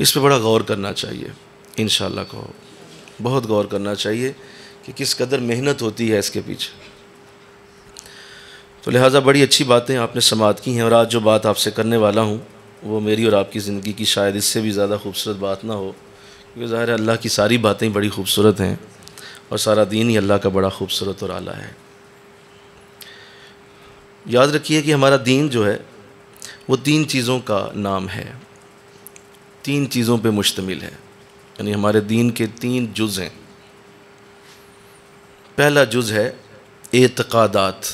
اس پہ بڑا غور کرنا چاہیے انشاءاللہ کو، بہت غور کرنا چاہیے کہ کس قدر محنت ہوتی ہے اس کے پیچھے۔ تو لہٰذا بڑی اچھی باتیں آپ نے سماعت کی ہیں، اور آج جو بات آپ سے کرنے والا ہوں وہ میری اور آپ کی زندگی کی شاید اس سے بھی زیادہ خوبصورت بات نہ ہو، کیونکہ ظاہر ہے اللہ کی ساری باتیں بڑی خوبصورت ہیں، اور سارا دین ہی اللہ کا بڑا خوبصورت اور اعلیٰ ہے۔ یاد رکھیے کہ ہمارا دین جو ہے وہ 3 چیزوں کا نام ہے، 3 چیزوں پہ مشتمل ہے، یعنی ہمارے دین کے 3 جز ہیں۔ پہلا جز ہے اعتقادات،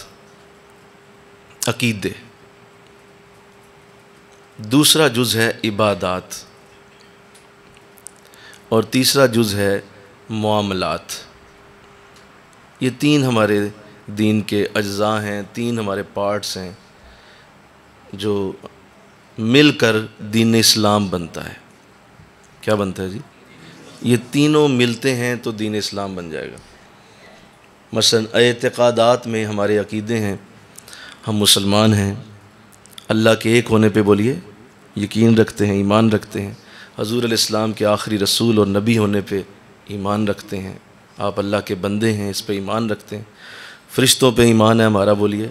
عقیدے۔ دوسرا جز ہے عبادات، اور تیسرا جز ہے معاملات۔ یہ 3 ہمارے دین کے اجزاء ہیں، 3 ہمارے پارٹس ہیں جو مل کر دین اسلام بنتا ہے۔ کیا بنتا ہے جی؟ یہ تینوں ملتے ہیں تو دین اسلام بن جائے گا۔ مثلا اعتقادات میں ہمارے عقیدے ہیں، ہم مسلمان ہیں، اللہ کے ایک ہونے پہ بولیے یقین رکھتے ہیں، ایمان رکھتے ہیں، حضور علیہ السلام کے آخری رسول اور نبی ہونے پہ ایمان رکھتے ہیں، آپ اللہ کے بندے ہیں اس پہ ایمان رکھتے ہیں، فرشتوں پہ ایمان ہے ہمارا، بولیے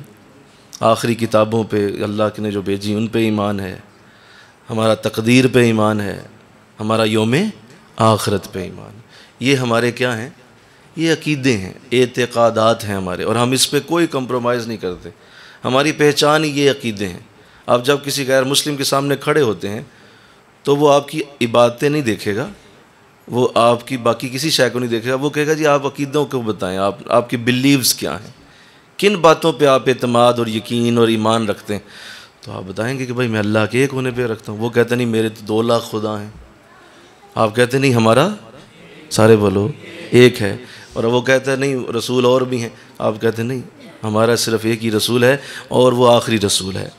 آخری کتابوں پہ اللہ نے جو بھیجی ان پہ ایمان ہے، ہمارا تقدیر پہ ایمان ہے، ہمارا یوم آخرت پہ ایمان۔ یہ ہمارے کیا ہیں؟ یہ عقیدے ہیں، اعتقادات ہیں ہمارے، اور ہم اس پہ کوئی کمپرومائز نہیں کرتے۔ ہماری پہچان ہی یہ عقیدے ہیں۔ آپ جب کسی غیر مسلم کے سامنے کھڑے ہوتے ہیں تو وہ آپ کی عبادتیں نہیں دیکھے گا، وہ آپ کی باقی کسی شے کو نہیں دیکھے گا، وہ کہے گا جی آپ عقیدوں کو بتائیں، آپ کی بیلیوز کیا ہیں، کن باتوں پہ آپ اعتماد اور یقین اور ایمان رکھتے ہیں۔ تو آپ بتائیں گے کہ بھائی میں اللہ کے ایک ہونے پہ رکھتا ہوں۔ وہ کہتے نہیں میرے تو 2 لاکھ خدا ہیں، آپ کہتے نہیں ہمارا سارے بولو ایک ہے، اور وہ کہتے نہیں رسول اور بھی ہیں، آپ کہتے نہیں ہمارا صرف ایک ہی رسول ہے اور وہ آخری رسول ہے۔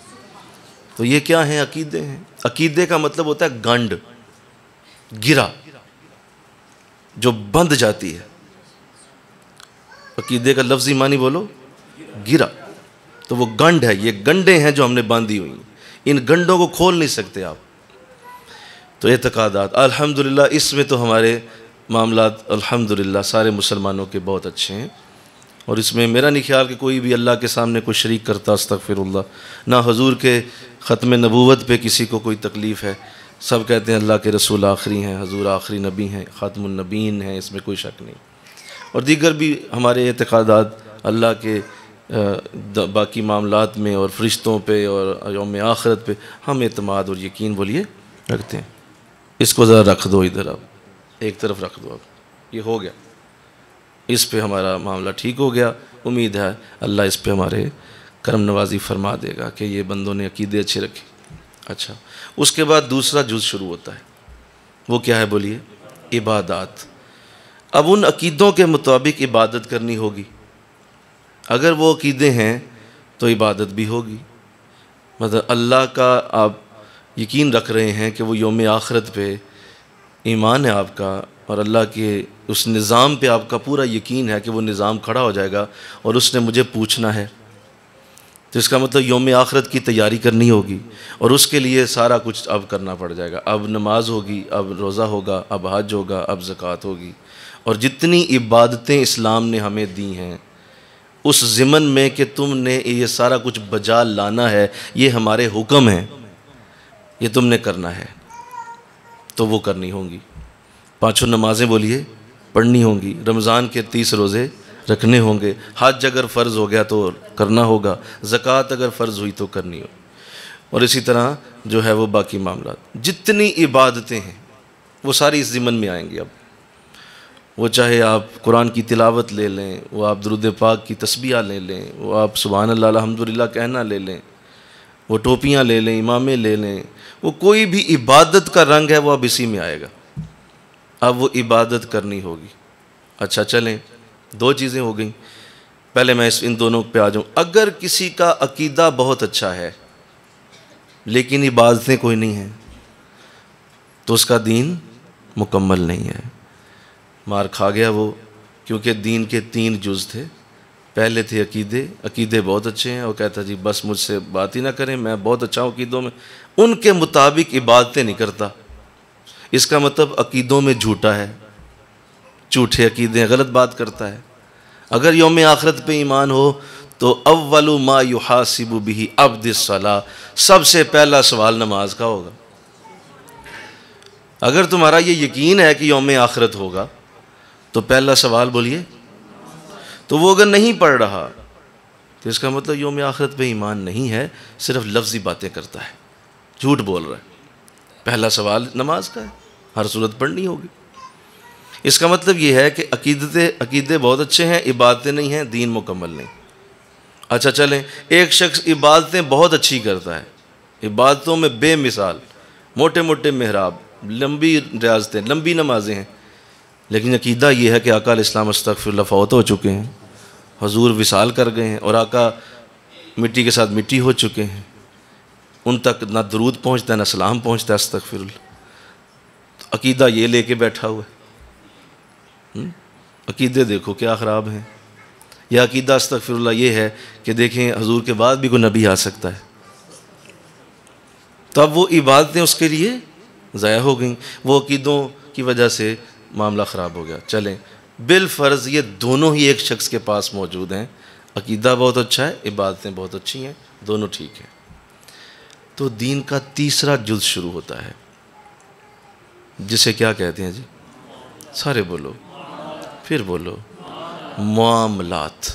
تو یہ کیا ہیں؟ عقیدے ہیں۔ عقیدے کا مطلب ہوتا ہے گنڈ، گرا جو بندھ جاتی ہے۔ عقیدے کا لفظی معنی بولو گرا، تو وہ گنڈ ہے، یہ گنڈیں ہیں جو ہم نے باندھی ہوئی، ان گنڈوں کو کھول نہیں سکتے آپ۔ تو اعتقادات الحمدللہ، اس میں تو ہمارے معاملات الحمدللہ سارے مسلمانوں کے بہت اچھے ہیں، اور اس میں میرا نہیں خیال کہ کوئی بھی اللہ کے سامنے کوئی شریک کرتا، استغفر اللہ، نہ حضور کے ختم نبوت پہ کسی کو کوئی تکلیف ہے۔ سب کہتے ہیں اللہ کے رسول آخری ہیں، حضور آخری نبی ہیں، خاتم النبیین ہیں، اس میں کوئی شک نہیں۔ اور دیگر بھی ہمارے اعتقادات اللہ کے باقی معاملات میں اور فرشتوں پہ اور یوم آخرت پہ ہم اعتماد اور یقین بولیے رکھتے ہیں۔ اس کو ذرا رکھ دو ادھر، اب ایک طرف رکھ دو، اب یہ ہو گیا، اس پہ ہمارا معاملہ ٹھیک ہو گیا۔ امید ہے اللہ اس پہ ہمارے کرم نوازی فرما دے گا کہ یہ بندوں نے عقیدے اچھے رکھے۔ اچھا، اس کے بعد دوسرا جز شروع ہوتا ہے، وہ کیا ہے بولیے؟ عبادات۔ اب ان عقیدوں کے مطابق عبادت کرنی ہوگی۔ اگر وہ عقیدے ہیں تو عبادت بھی ہوگی۔ مطلب اللہ کا آپ یقین رکھ رہے ہیں کہ وہ یوم آخرت پہ ایمان ہے آپ کا، اور اللہ کے اس نظام پہ آپ کا پورا یقین ہے کہ وہ نظام کھڑا ہو جائے گا اور اس نے مجھے پوچھنا ہے، تو اس کا مطلب یوم آخرت کی تیاری کرنی ہوگی، اور اس کے لیے سارا کچھ اب کرنا پڑ جائے گا۔ اب نماز ہوگی، اب روزہ ہوگا، اب حج ہوگا، اب زکوٰۃ ہوگی، اور جتنی عبادتیں اسلام نے ہمیں دی ہیں اس ضمن میں کہ تم نے یہ سارا کچھ بجا لانا ہے، یہ ہمارے حکم ہیں، یہ تم نے کرنا ہے، تو وہ کرنی ہوں گی۔ 5 نمازیں بولیے پڑھنی ہوں گی، رمضان کے 30 روزے رکھنے ہوں گے، حج اگر فرض ہو گیا تو کرنا ہوگا، زکوٰۃ اگر فرض ہوئی تو کرنی ہو، اور اسی طرح جو ہے وہ باقی معاملات جتنی عبادتیں ہیں وہ ساری اس ضمن میں آئیں گی۔ اب وہ چاہے آپ قرآن کی تلاوت لے لیں، وہ آپ درود پاک کی تسبیحہ لے لیں، وہ آپ سبحان اللہ الحمدللہ کہنا لے لیں، وہ ٹوپیاں لے لیں، امامے لے لیں، وہ کوئی بھی عبادت کا رنگ ہے وہ اب اسی میں آئے گا۔ اب وہ عبادت کرنی ہوگی۔ اچھا چلیں، 2 چیزیں ہو گئیں۔ پہلے میں ان دونوں پہ آ جاؤں۔ اگر کسی کا عقیدہ بہت اچھا ہے لیکن عبادتیں کوئی نہیں ہیں تو اس کا دین مکمل نہیں ہے، مار کھا گیا وہ، کیونکہ دین کے 3 جز تھے۔ پہلے تھے عقیدے بہت اچھے ہیں، وہ کہتا جی بس مجھ سے بات ہی نہ کریں، میں بہت اچھا ہوں عقیدوں میں، ان کے مطابق عبادتیں نہیں کرتا، اس کا مطلب عقیدوں میں جھوٹا ہے، جھوٹے عقیدے، غلط بات کرتا ہے۔ اگر یوم آخرت پہ ایمان ہو تو اول ما یحاسب بہ عبد الصلاۃ، سب سے پہلا سوال نماز کا ہوگا۔ اگر تمہارا یہ یقین ہے کہ یوم آخرت ہوگا تو پہلا سوال بولیے، تو وہ اگر نہیں پڑھ رہا تو اس کا مطلب یوم آخرت پہ ایمان نہیں ہے، صرف لفظی باتیں کرتا ہے، جھوٹ بول رہا ہے۔ پہلا سوال نماز کا ہے، ہر صورت پڑھنی ہوگی۔ اس کا مطلب یہ ہے کہ عقیدے بہت اچھے ہیں، عبادتیں نہیں ہیں، دین مکمل نہیں۔ اچھا چلیں، ایک شخص عبادتیں بہت اچھی کرتا ہے، عبادتوں میں بے مثال، موٹے موٹے محراب، لمبی ریاضتیں، لمبی نمازیں ہیں، لیکن عقیدہ یہ ہے کہ آقا علیہ السلام استغفر اللہ فوت ہو چکے ہیں، حضور وصال کر گئے ہیں، اور آقا مٹی کے ساتھ مٹی ہو چکے ہیں، ان تک نہ درود پہنچتا ہے نہ سلام پہنچتا ہے، استغفر اللہ۔ تو عقیدہ یہ لے کے بیٹھا ہوا ہے۔ عقیدے دیکھو کیا خراب ہیں۔ یا عقیدہ استغفر اللہ یہ ہے کہ دیکھیں حضور کے بعد بھی کوئی نبی آ سکتا ہے، تو اب وہ عبادتیں اس کے لیے ضائع ہو گئیں، وہ عقیدوں کی وجہ سے معاملہ خراب ہو گیا۔ چلیں، بالفرض یہ دونوں ہی ایک شخص کے پاس موجود ہیں، عقیدہ بہت اچھا ہے، عبادتیں بہت اچھی ہیں، دونوں ٹھیک ہیں، تو دین کا تیسرا جز شروع ہوتا ہے، جسے کیا کہتے ہیں جی؟ سارے بولو، پھر بولو، معاملات۔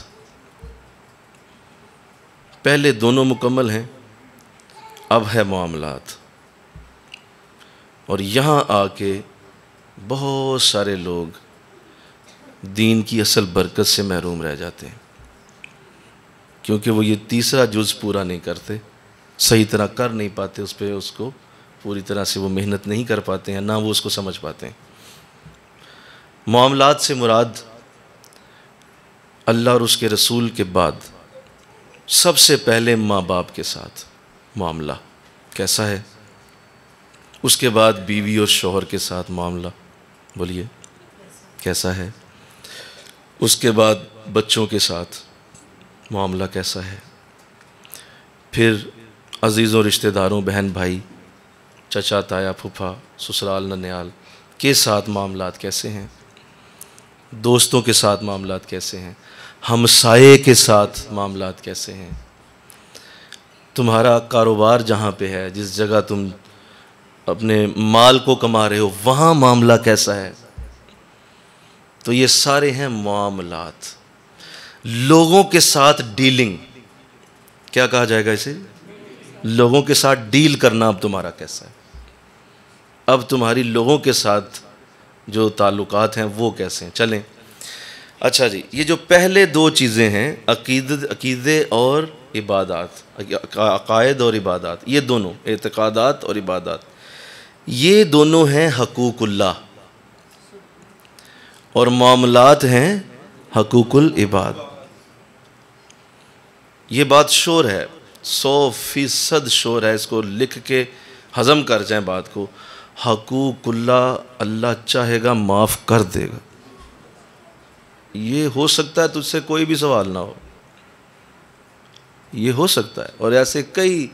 پہلے دونوں مکمل ہیں، اب ہے معاملات، اور یہاں آ کے بہت سارے لوگ دین کی اصل برکت سے محروم رہ جاتے ہیں، کیونکہ وہ یہ تیسرا جز پورا نہیں کرتے، صحیح طرح کر نہیں پاتے، اس کو پوری طرح سے وہ محنت نہیں کر پاتے ہیں، نہ وہ اس کو سمجھ پاتے ہیں۔ معاملات سے مراد اللہ اور اس کے رسول کے بعد سب سے پہلے ماں باپ کے ساتھ معاملہ کیسا ہے، اس کے بعد بیوی اور شوہر کے ساتھ معاملہ بولیے کیسا ہے، اس کے بعد بچوں کے ساتھ معاملہ کیسا ہے، پھر عزیزوں، رشتہ داروں، بہن بھائی، چچا تایا، پھوپھا، سسرال ننیال کے ساتھ معاملات کیسے ہیں، دوستوں کے ساتھ معاملات کیسے ہیں، ہمسائے کے ساتھ معاملات کیسے ہیں، تمہارا کاروبار جہاں پہ ہے، جس جگہ تم اپنے مال کو کما رہے ہو، وہاں معاملہ کیسا ہے۔ تو یہ سارے ہیں معاملات، لوگوں کے ساتھ ڈیلنگ، کیا کہا جائے گا اسے؟ لوگوں کے ساتھ ڈیل کرنا اب تمہارا کیسا ہے، اب تمہاری لوگوں کے ساتھ جو تعلقات ہیں وہ کیسے ہیں۔ چلیں، اچھا جی، یہ جو پہلے دو چیزیں ہیں، عقیدے اور عبادات، عقائد اور عبادات، یہ دونوں اعتقادات اور عبادات، یہ دونوں ہیں حقوق اللہ، اور معاملات ہیں حقوق العباد۔ یہ بات شور ہے، 100% شور ہے، اس کو لکھ کے ہضم کر جائیں بات کو۔ حقوق اللہ، اللہ چاہے گا معاف کر دے گا، یہ ہو سکتا ہے تجھ سے کوئی بھی سوال نہ ہو، یہ ہو سکتا ہے، اور ایسے کئی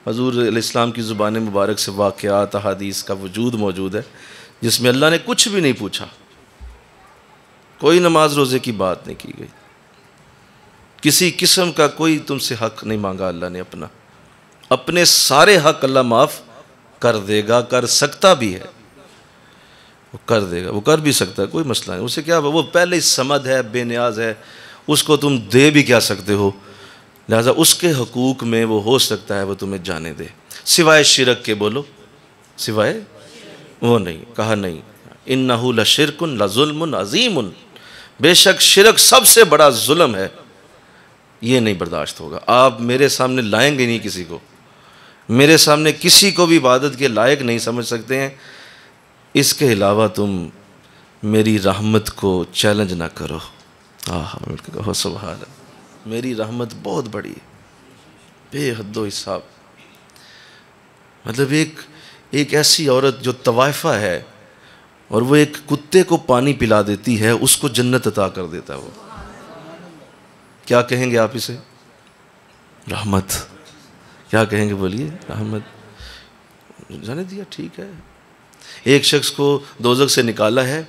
حضور علیہ السلام کی زبان مبارک سے واقعات، احادیث کا وجود موجود ہے جس میں اللہ نے کچھ بھی نہیں پوچھا، کوئی نماز روزے کی بات نہیں کی گئی، کسی قسم کا کوئی تم سے حق نہیں مانگا، اللہ نے اپنے سارے حق اللہ معاف کر دے گا، کر سکتا بھی ہے، وہ کر دے گا، وہ کر بھی سکتا ہے، کوئی مسئلہ نہیں، اسے کیا، وہ پہلے سمد ہے، بے نیاز ہے، اس کو تم دے بھی کیا سکتے ہو، لہذا اس کے حقوق میں وہ ہو سکتا ہے وہ تمہیں جانے دے، سوائے شرک کے، بولو سوائے وہ نہیں، کہا نہیں، انہ لشرک لظلم عظیم، بے شک شرک سب سے بڑا ظلم ہے، یہ نہیں برداشت ہوگا، آپ میرے سامنے لائیں گے نہیں کسی کو، میرے سامنے کسی کو بھی عبادت کے لائق نہیں سمجھ سکتے ہیں، اس کے علاوہ تم میری رحمت کو چیلنج نہ کرو۔ کہو سبحان اللہ، میری رحمت بہت بڑی ہے، بے حد و حساب، مطلب ایک ایسی عورت جو طوائفہ ہے اور وہ ایک کتے کو پانی پلا دیتی ہے، اس کو جنت عطا کر دیتا ہے، وہ کیا کہیں گے آپ اسے؟ رحمت، کیا کہیں گے بولیے؟ رحمت، جانے دیا ٹھیک ہے، ایک شخص کو دوزخ سے نکالا ہے،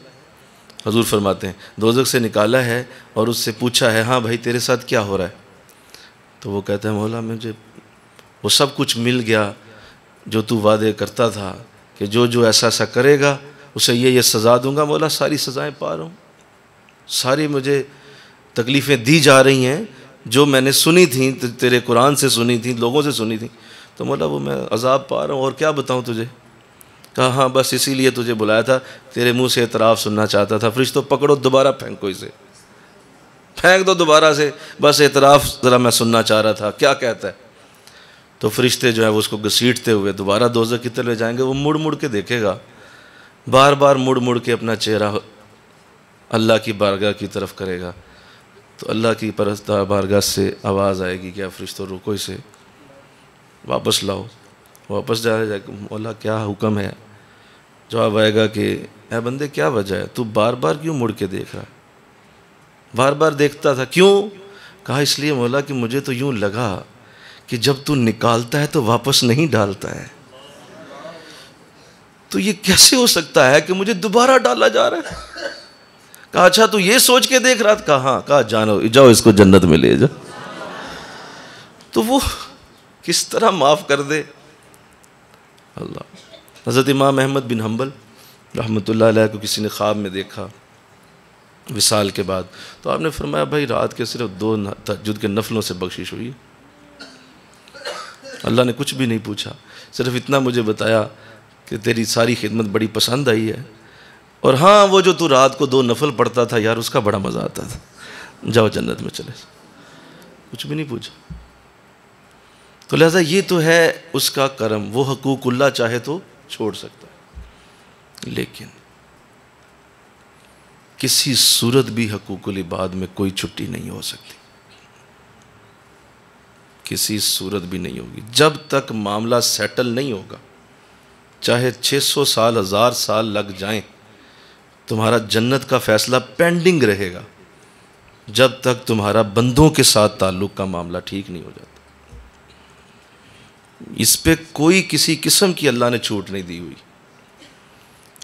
حضور فرماتے ہیں دوزخ سے نکالا ہے اور اس سے پوچھا ہے ہاں بھائی تیرے ساتھ کیا ہو رہا ہے؟ تو وہ کہتا ہے مولا مجھے وہ سب کچھ مل گیا جو تو وعدے کرتا تھا کہ جو ایسا ایسا کرے گا اسے یہ سزا دوں گا، مولا ساری سزائیں پا رہا ہوں، ساری مجھے تکلیفیں دی جا رہی ہیں جو میں نے سنی تھیں، تیرے قرآن سے سنی تھیں، لوگوں سے سنی تھیں، تو مولا وہ میں عذاب پا رہا ہوں، اور کیا بتاؤں تجھے؟ کہا ہاں بس اسی لیے تجھے بلایا تھا، تیرے منہ سے اعتراف سننا چاہتا تھا۔ فرشتوں پکڑو دوبارہ پھینکو اسے، پھینک دو دوبارہ سے، بس اعتراف ذرا میں سننا چاہ رہا تھا، کیا کہتا ہے؟ تو فرشتے جو ہے وہ اس کو گھسیٹتے ہوئے دوبارہ دوزخ کی طرف لے جائیں گے۔ وہ مڑ مڑ کے دیکھے گا، بار بار مڑ مڑ کے اپنا چہرہ اللہ کی بارگاہ کی طرف کرے گا، تو اللہ کی بارگاہ سے آواز آئے گی کہ فرشتوں روکو اسے، واپس لاؤ، واپس جائے گا، مولا کیا حکم ہے؟ جواب آئے گا کہ اے بندے کیا وجہ ہے، تو بار بار کیوں مڑ کے دیکھ رہا ہے؟ بار بار دیکھتا تھا، کیوں؟ کہا اس لیے مولا کہ مجھے تو یوں لگا کہ جب تو نکالتا ہے تو واپس نہیں ڈالتا ہے، تو یہ کیسے ہو سکتا ہے کہ مجھے دوبارہ ڈالا جا رہا ہے؟ کہا اچھا تو یہ سوچ کے دیکھ رہا تھا؟ کہا ہاں۔ کہا جاؤ اس کو جنت میں لے جاؤ۔ تو وہ کس طرح معاف کر دے اللہ۔ حضرت امام احمد بن حنبل رحمۃ اللہ علیہ کو کسی نے خواب میں دیکھا وصال کے بعد، تو آپ نے فرمایا بھائی رات کے صرف 2 تہجد کے نفلوں سے بخشش ہوئی، اللہ نے کچھ بھی نہیں پوچھا، صرف اتنا مجھے بتایا کہ تیری ساری خدمت بڑی پسند آئی ہے، اور ہاں وہ جو تو رات کو 2 نفل پڑھتا تھا یار اس کا بڑا مزہ آتا تھا، جاؤ جنت میں چلے، کچھ بھی نہیں پوچھا۔ تو لہذا یہ تو ہے اس کا کرم، وہ حقوق اللہ چاہے تو چھوڑ سکتا ہے، لیکن کسی صورت بھی حقوق العباد میں کوئی چھٹی نہیں ہو سکتی، کسی صورت بھی نہیں ہوگی جب تک معاملہ سیٹل نہیں ہوگا، چاہے 600 سال 1000 سال لگ جائیں، تمہارا جنت کا فیصلہ پینڈنگ رہے گا جب تک تمہارا بندوں کے ساتھ تعلق کا معاملہ ٹھیک نہیں ہو جاتا۔ اس پہ کوئی کسی قسم کی اللہ نے چھوٹ نہیں دی ہوئی،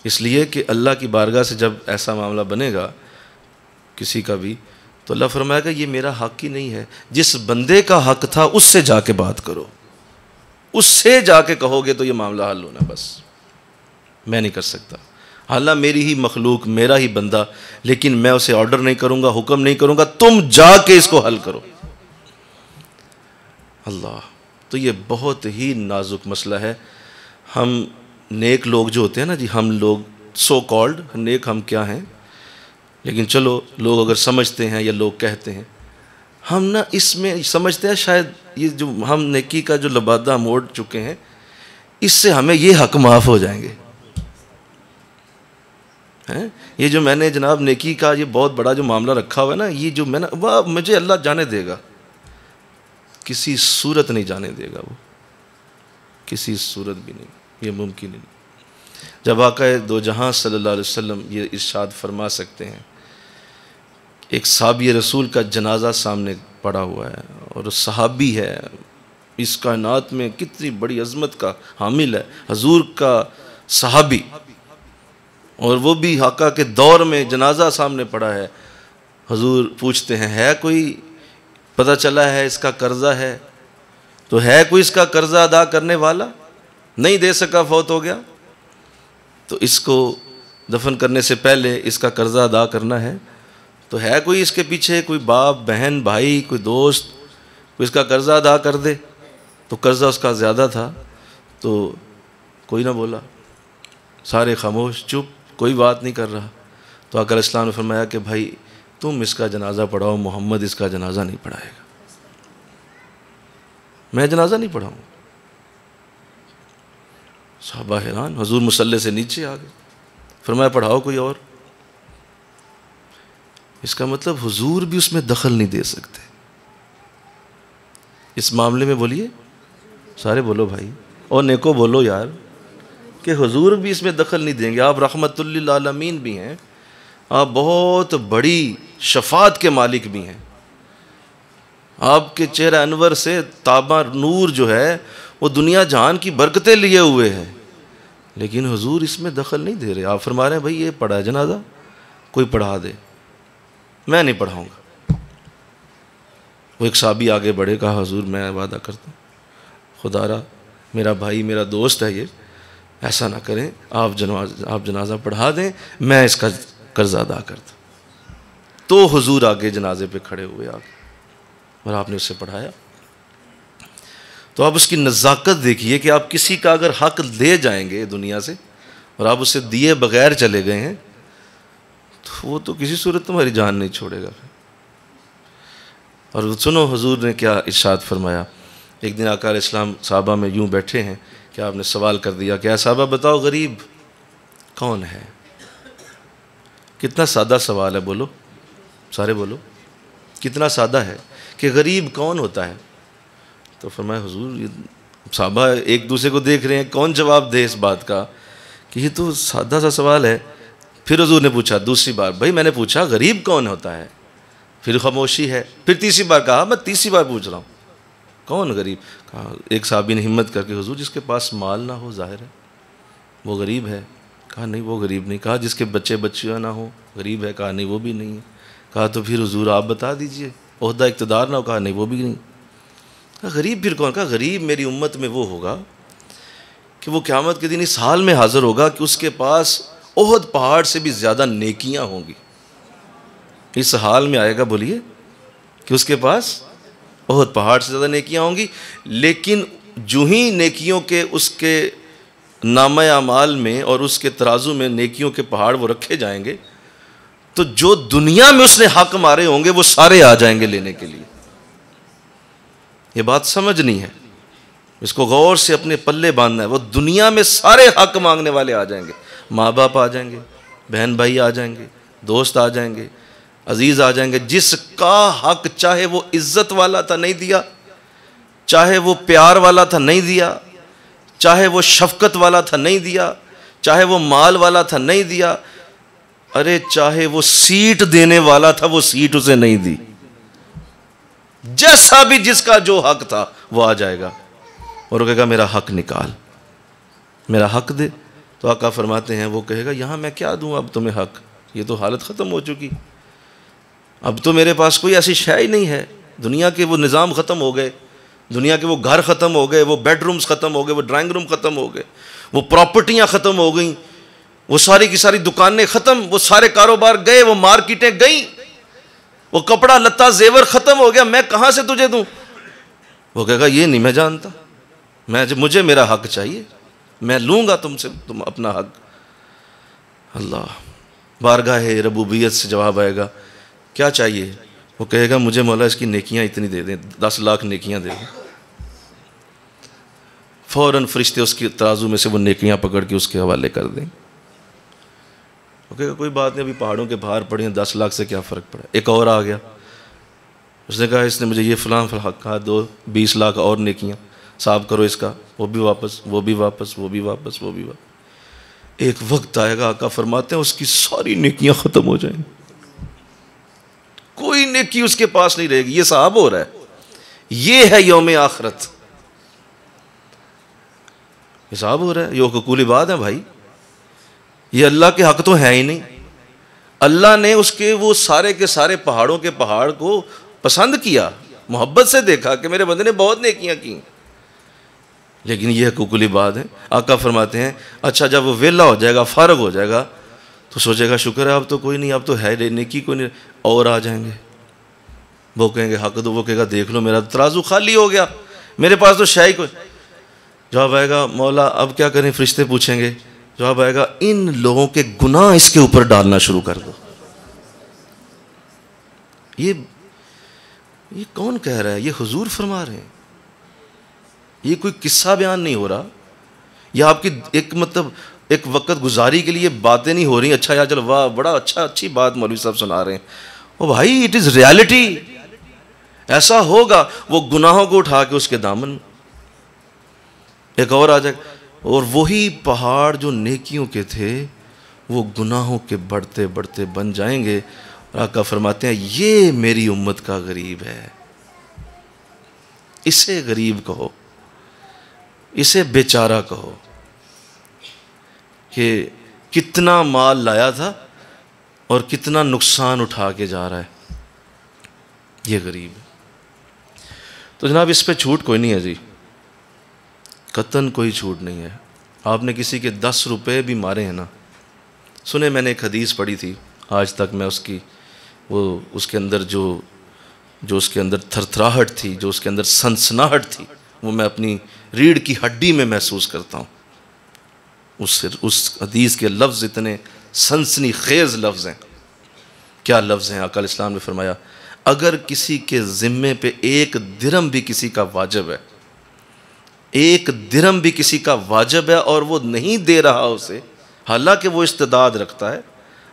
اس لیے کہ اللہ کی بارگاہ سے جب ایسا معاملہ بنے گا کسی کا بھی، تو اللہ فرمائے گا یہ میرا حق ہی نہیں ہے، جس بندے کا حق تھا اس سے جا کے بات کرو، اس سے جا کے کہو گے تو یہ معاملہ حل ہونا، بس میں نہیں کر سکتا، حالانکہ میری ہی مخلوق، میرا ہی بندہ، لیکن میں اسے آرڈر نہیں کروں گا، حکم نہیں کروں گا، تم جا کے اس کو حل کرو۔ اللہ، تو یہ بہت ہی نازک مسئلہ ہے۔ ہم نیک لوگ جو ہوتے ہیں نا جی، ہم لوگ سو کالڈ نیک ہم کیا ہیں، لیکن چلو لوگ اگر سمجھتے ہیں یا لوگ کہتے ہیں، ہم نا اس میں سمجھتے ہیں شاید یہ جو ہم نیکی کا جو لبادہ موڑ چکے ہیں اس سے ہمیں یہ حق معاف ہو جائیں گے، یہ جو میں نے جناب نیکی کا یہ بہت بڑا جو معاملہ رکھا ہوا ہے نا، یہ جو میں نے وہ مجھے اللہ جانے دے گا، کسی صورت نہیں جانے دے گا، وہ کسی صورت بھی نہیں، یہ ممکن ہی نہیں۔ جب آقا دو جہاں صلی اللہ علیہ وسلم یہ ارشاد فرما سکتے ہیں، ایک صحابی رسول کا جنازہ سامنے پڑا ہوا ہے اور صحابی ہے، اس کائنات میں کتنی بڑی عظمت کا حامل ہے، حضور کا صحابی، اور وہ بھی آقا کے دور میں جنازہ سامنے پڑا ہے۔ حضور پوچھتے ہیں ہے کوئی، پتہ چلا ہے اس کا قرضہ ہے، تو ہے کوئی اس کا قرضہ ادا کرنے والا؟ نہیں دے سکا، فوت ہو گیا، تو اس کو دفن کرنے سے پہلے اس کا قرضہ ادا کرنا ہے، تو ہے کوئی اس کے پیچھے، کوئی باپ بہن بھائی کوئی دوست، کوئی اس کا قرضہ ادا کر دے؟ تو قرضہ اس کا زیادہ تھا، تو کوئی نہ بولا، سارے خاموش، چپ، کوئی بات نہیں کر رہا۔ تو آقا علیہ السلام نے فرمایا کہ بھائی تم اس کا جنازہ پڑھاؤ، محمد اس کا جنازہ نہیں پڑھائے گا، میں جنازہ نہیں پڑھاؤں۔ صحابہ حیران، حضور مصلی سے نیچے آ گئے، فرمایا پڑھاؤ کوئی اور۔ اس کا مطلب حضور بھی اس میں دخل نہیں دے سکتے اس معاملے میں، بولیے سارے بولو بھائی، اور نیکو بولو یار، کہ حضور بھی اس میں دخل نہیں دیں گے۔ آپ رحمت للعالمین بھی ہیں، آپ بہت بڑی شفاعت کے مالک بھی ہیں، آپ کے چہرہ انور سے تابع نور جو ہے وہ دنیا جہان کی برکتیں لیے ہوئے ہیں، لیکن حضور اس میں دخل نہیں دے رہے. آپ فرما رہے ہیں بھائی یہ پڑھا ہے جنازہ, کوئی پڑھا دے, میں نہیں پڑھاؤں گا. وہ ایک صحابی آگے بڑھے, کہا حضور میں وعدہ کرتا ہوں خدا را میرا بھائی میرا دوست ہے, یہ ایسا نہ کریں, آپ جنازہ پڑھا دیں, میں اس کا قرض ادا کرتا. تو حضور آگے جنازے پہ کھڑے ہوئے آگے, اور آپ نے اسے پڑھایا. تو آپ اس کی نزاکت دیکھیے کہ آپ کسی کا اگر حق لے جائیں گے دنیا سے اور آپ اسے دیے بغیر چلے گئے ہیں تو وہ تو کسی صورت تمہاری جان نہیں چھوڑے گا. اور سنو حضور نے کیا ارشاد فرمایا. ایک دن آقا علیہ السلام صحابہ میں یوں بیٹھے ہیں کہ آپ نے سوال کر دیا کہ اے صحابہ بتاؤ غریب کون ہے. کتنا سادہ سوال ہے, بولو سارے بولو, کتنا سادہ ہے کہ غریب کون ہوتا ہے. تو فرمایا حضور یہ صحابہ ایک دوسرے کو دیکھ رہے ہیں کون جواب دے اس بات کا کہ یہ تو سادہ سا سوال ہے. پھر حضور نے پوچھا دوسری بار, بھائی میں نے پوچھا غریب کون ہوتا ہے, پھر خاموشی ہے. پھر تیسری بار کہا میں تیسری بار پوچھ رہا ہوں کون غریب. کہا ایک صحابی نے ہمت کر کے حضور جس کے پاس مال نہ ہو ظاہر ہے وہ غریب ہے. کہا نہیں وہ غریب نہیں. کہا جس کے بچے بچیاں نہ ہوں غریب ہے. کہا نہیں وہ بھی نہیں ہے. کہا تو پھر حضور آپ بتا دیجئے عہدہ اقتدار نہ ہو. کہا نہیں وہ بھی نہیں. کہا غریب پھر کون. کہا غریب میری امت میں وہ ہوگا کہ وہ قیامت کے دن اس حال میں حاضر ہوگا کہ اس کے پاس احد پہاڑ سے بھی زیادہ نیکیاں ہوں گی. اس حال میں آئے گا بولیے کہ اس کے پاس احد پہاڑ سے زیادہ نیکیاں ہوں گی, لیکن جو ہی نیکیوں کے اس کے نامہ اعمال میں اور اس کے ترازو میں نیکیوں کے پہاڑ وہ رکھے جائیں گے تو جو دنیا میں اس نے حق مارے ہوں گے وہ سارے آ جائیں گے لینے کے لیے. یہ بات سمجھنی ہے, اس کو غور سے اپنے پلے باندھنا ہے. وہ دنیا میں سارے حق مانگنے والے آ جائیں گے, ماں باپ آ جائیں گے, بہن بھائی آ جائیں گے, دوست آ جائیں گے, عزیز آ جائیں گے. جس کا حق چاہے وہ عزت والا تھا نہیں دیا, چاہے وہ پیار والا تھا نہیں دیا, چاہے وہ شفقت والا تھا نہیں دیا, چاہے وہ مال والا تھا نہیں دیا, ارے چاہے وہ سیٹ دینے والا تھا وہ سیٹ اسے نہیں دی. جیسا بھی جس کا جو حق تھا وہ آ جائے گا اور وہ کہے گا میرا حق نکال, میرا حق دے. تو آقا فرماتے ہیں وہ کہے گا یہاں میں کیا دوں اب تمہیں حق, یہ تو حالت ختم ہو چکی, اب تو میرے پاس کوئی ایسی شے ہی نہیں ہے. دنیا کے وہ نظام ختم ہو گئے, دنیا کے وہ گھر ختم ہو گئے, وہ بیڈ رومز ختم ہو گئے, وہ ڈرائنگ روم ختم ہو گئے, وہ پراپرٹیاں ختم ہو گئیں, وہ ساری کی ساری دکانیں ختم, وہ سارے کاروبار گئے, وہ مارکیٹیں گئیں, وہ کپڑا لتا زیور ختم ہو گیا, میں کہاں سے تجھے دوں. وہ کہے گا یہ نہیں میں جانتا, مجھے میرا حق چاہیے, میں لوں گا تم سے تم اپنا حق. اللہ بارگاہ ربوبیت سے جواب آئے گا کیا چاہیے. وہ کہے گا مجھے مولا اس کی نیکیاں اتنی دے دیں, 10 لاکھ نیکیاں دے دیں. فوراً فرشتے اس کی ترازو میں سے وہ نیکیاں پکڑ کے اس کے حوالے کر دیں. وہ کہے گا کوئی بات نہیں, ابھی پہاڑوں کے باہر پڑے ہیں, 10 لاکھ سے کیا فرق پڑا. ایک اور آ گیا, اس نے کہا اس نے مجھے یہ فلاں حق کہا, 20 لاکھ اور نیکیاں صاف کرو اس کا, وہ بھی واپس, وہ بھی واپس, وہ بھی واپس, وہ بھی واپس. ایک وقت آئے گا آقا فرماتے ہیں اس کی ساری نیکیاں ختم ہو جائیں, کوئی نیکی اس کے پاس نہیں رہے گی. یہ صاحب ہو رہا ہے, یہ ہے یوم آخرت, حساب ہو رہا ہے. یہ حقوق بات ہے بھائی, یہ اللہ کے حق تو ہے ہی نہیں. اللہ نے اس کے وہ سارے کے سارے پہاڑوں کے پہاڑ کو پسند کیا, محبت سے دیکھا کہ میرے بندے نے بہت نیکیاں کی, لیکن یہ حقوق العباد ہے. آقا فرماتے ہیں اچھا جب وہ ویلا ہو جائے گا, فارغ ہو جائے گا, تو سوچے گا شکر ہے اب تو کوئی نہیں, اب تو ہے نیکی کوئی نہیں. اور آ جائیں گے, وہ کہیں گے حق دو, وہ کہے گا دیکھ لو میرا ترازو خالی ہو گیا, میرے پاس تو شے ہی کوئی. جواب آئے گا مولا اب کیا کریں, فرشتے پوچھیں گے, جواب آئے گا ان لوگوں کے گناہ اس کے اوپر ڈالنا شروع کر دو. یہ کون کہہ رہا ہے, یہ حضور فرما رہے ہیں. یہ کوئی قصہ بیان نہیں ہو رہا, یہ آپ کی ایک وقت گزاری کے لیے باتیں نہیں ہو رہی. اچھا یا چلو واہ بڑا اچھی بات مولوی صاحب سنا رہے ہیں. او بھائی اٹ از ریالٹی, ایسا ہوگا. وہ گناہوں کو اٹھا کے اس کے دامن ایک اور آ جائے, اور وہی پہاڑ جو نیکیوں کے تھے وہ گناہوں کے بڑھتے بڑھتے بن جائیں گے. اور آقا فرماتے ہیں یہ میری امت کا غریب ہے, اسے غریب کہو, اسے بیچارہ کہو. کہ کتنا مال لایا تھا اور کتنا نقصان اٹھا کے جا رہا ہے، یہ غریب ہے۔ تو جناب اس پہ چھوٹ کوئی نہیں ہے جی، قطعاً کوئی چھوٹ نہیں ہے۔ آپ نے کسی کے 10 روپے بھی مارے ہیں نا، سنے میں نے ایک حدیث پڑھی تھی، آج تک میں اس کے اندر جو اس کے اندر تھرتھراہٹ تھی، جو اس کے اندر سنسناہٹ تھی، وہ میں اپنی ریڑھ کی ہڈی میں محسوس کرتا ہوں۔ اس حدیث کے لفظ اتنے سنسنی خیز لفظ ہیں۔ کیا لفظ ہیں؟ آقا علیہ السلام نے فرمایا، اگر کسی کے ذمے پہ 1 درہم بھی کسی کا واجب ہے، 1 درہم بھی کسی کا واجب ہے اور وہ نہیں دے رہا اسے، حالانکہ وہ استعداد رکھتا ہے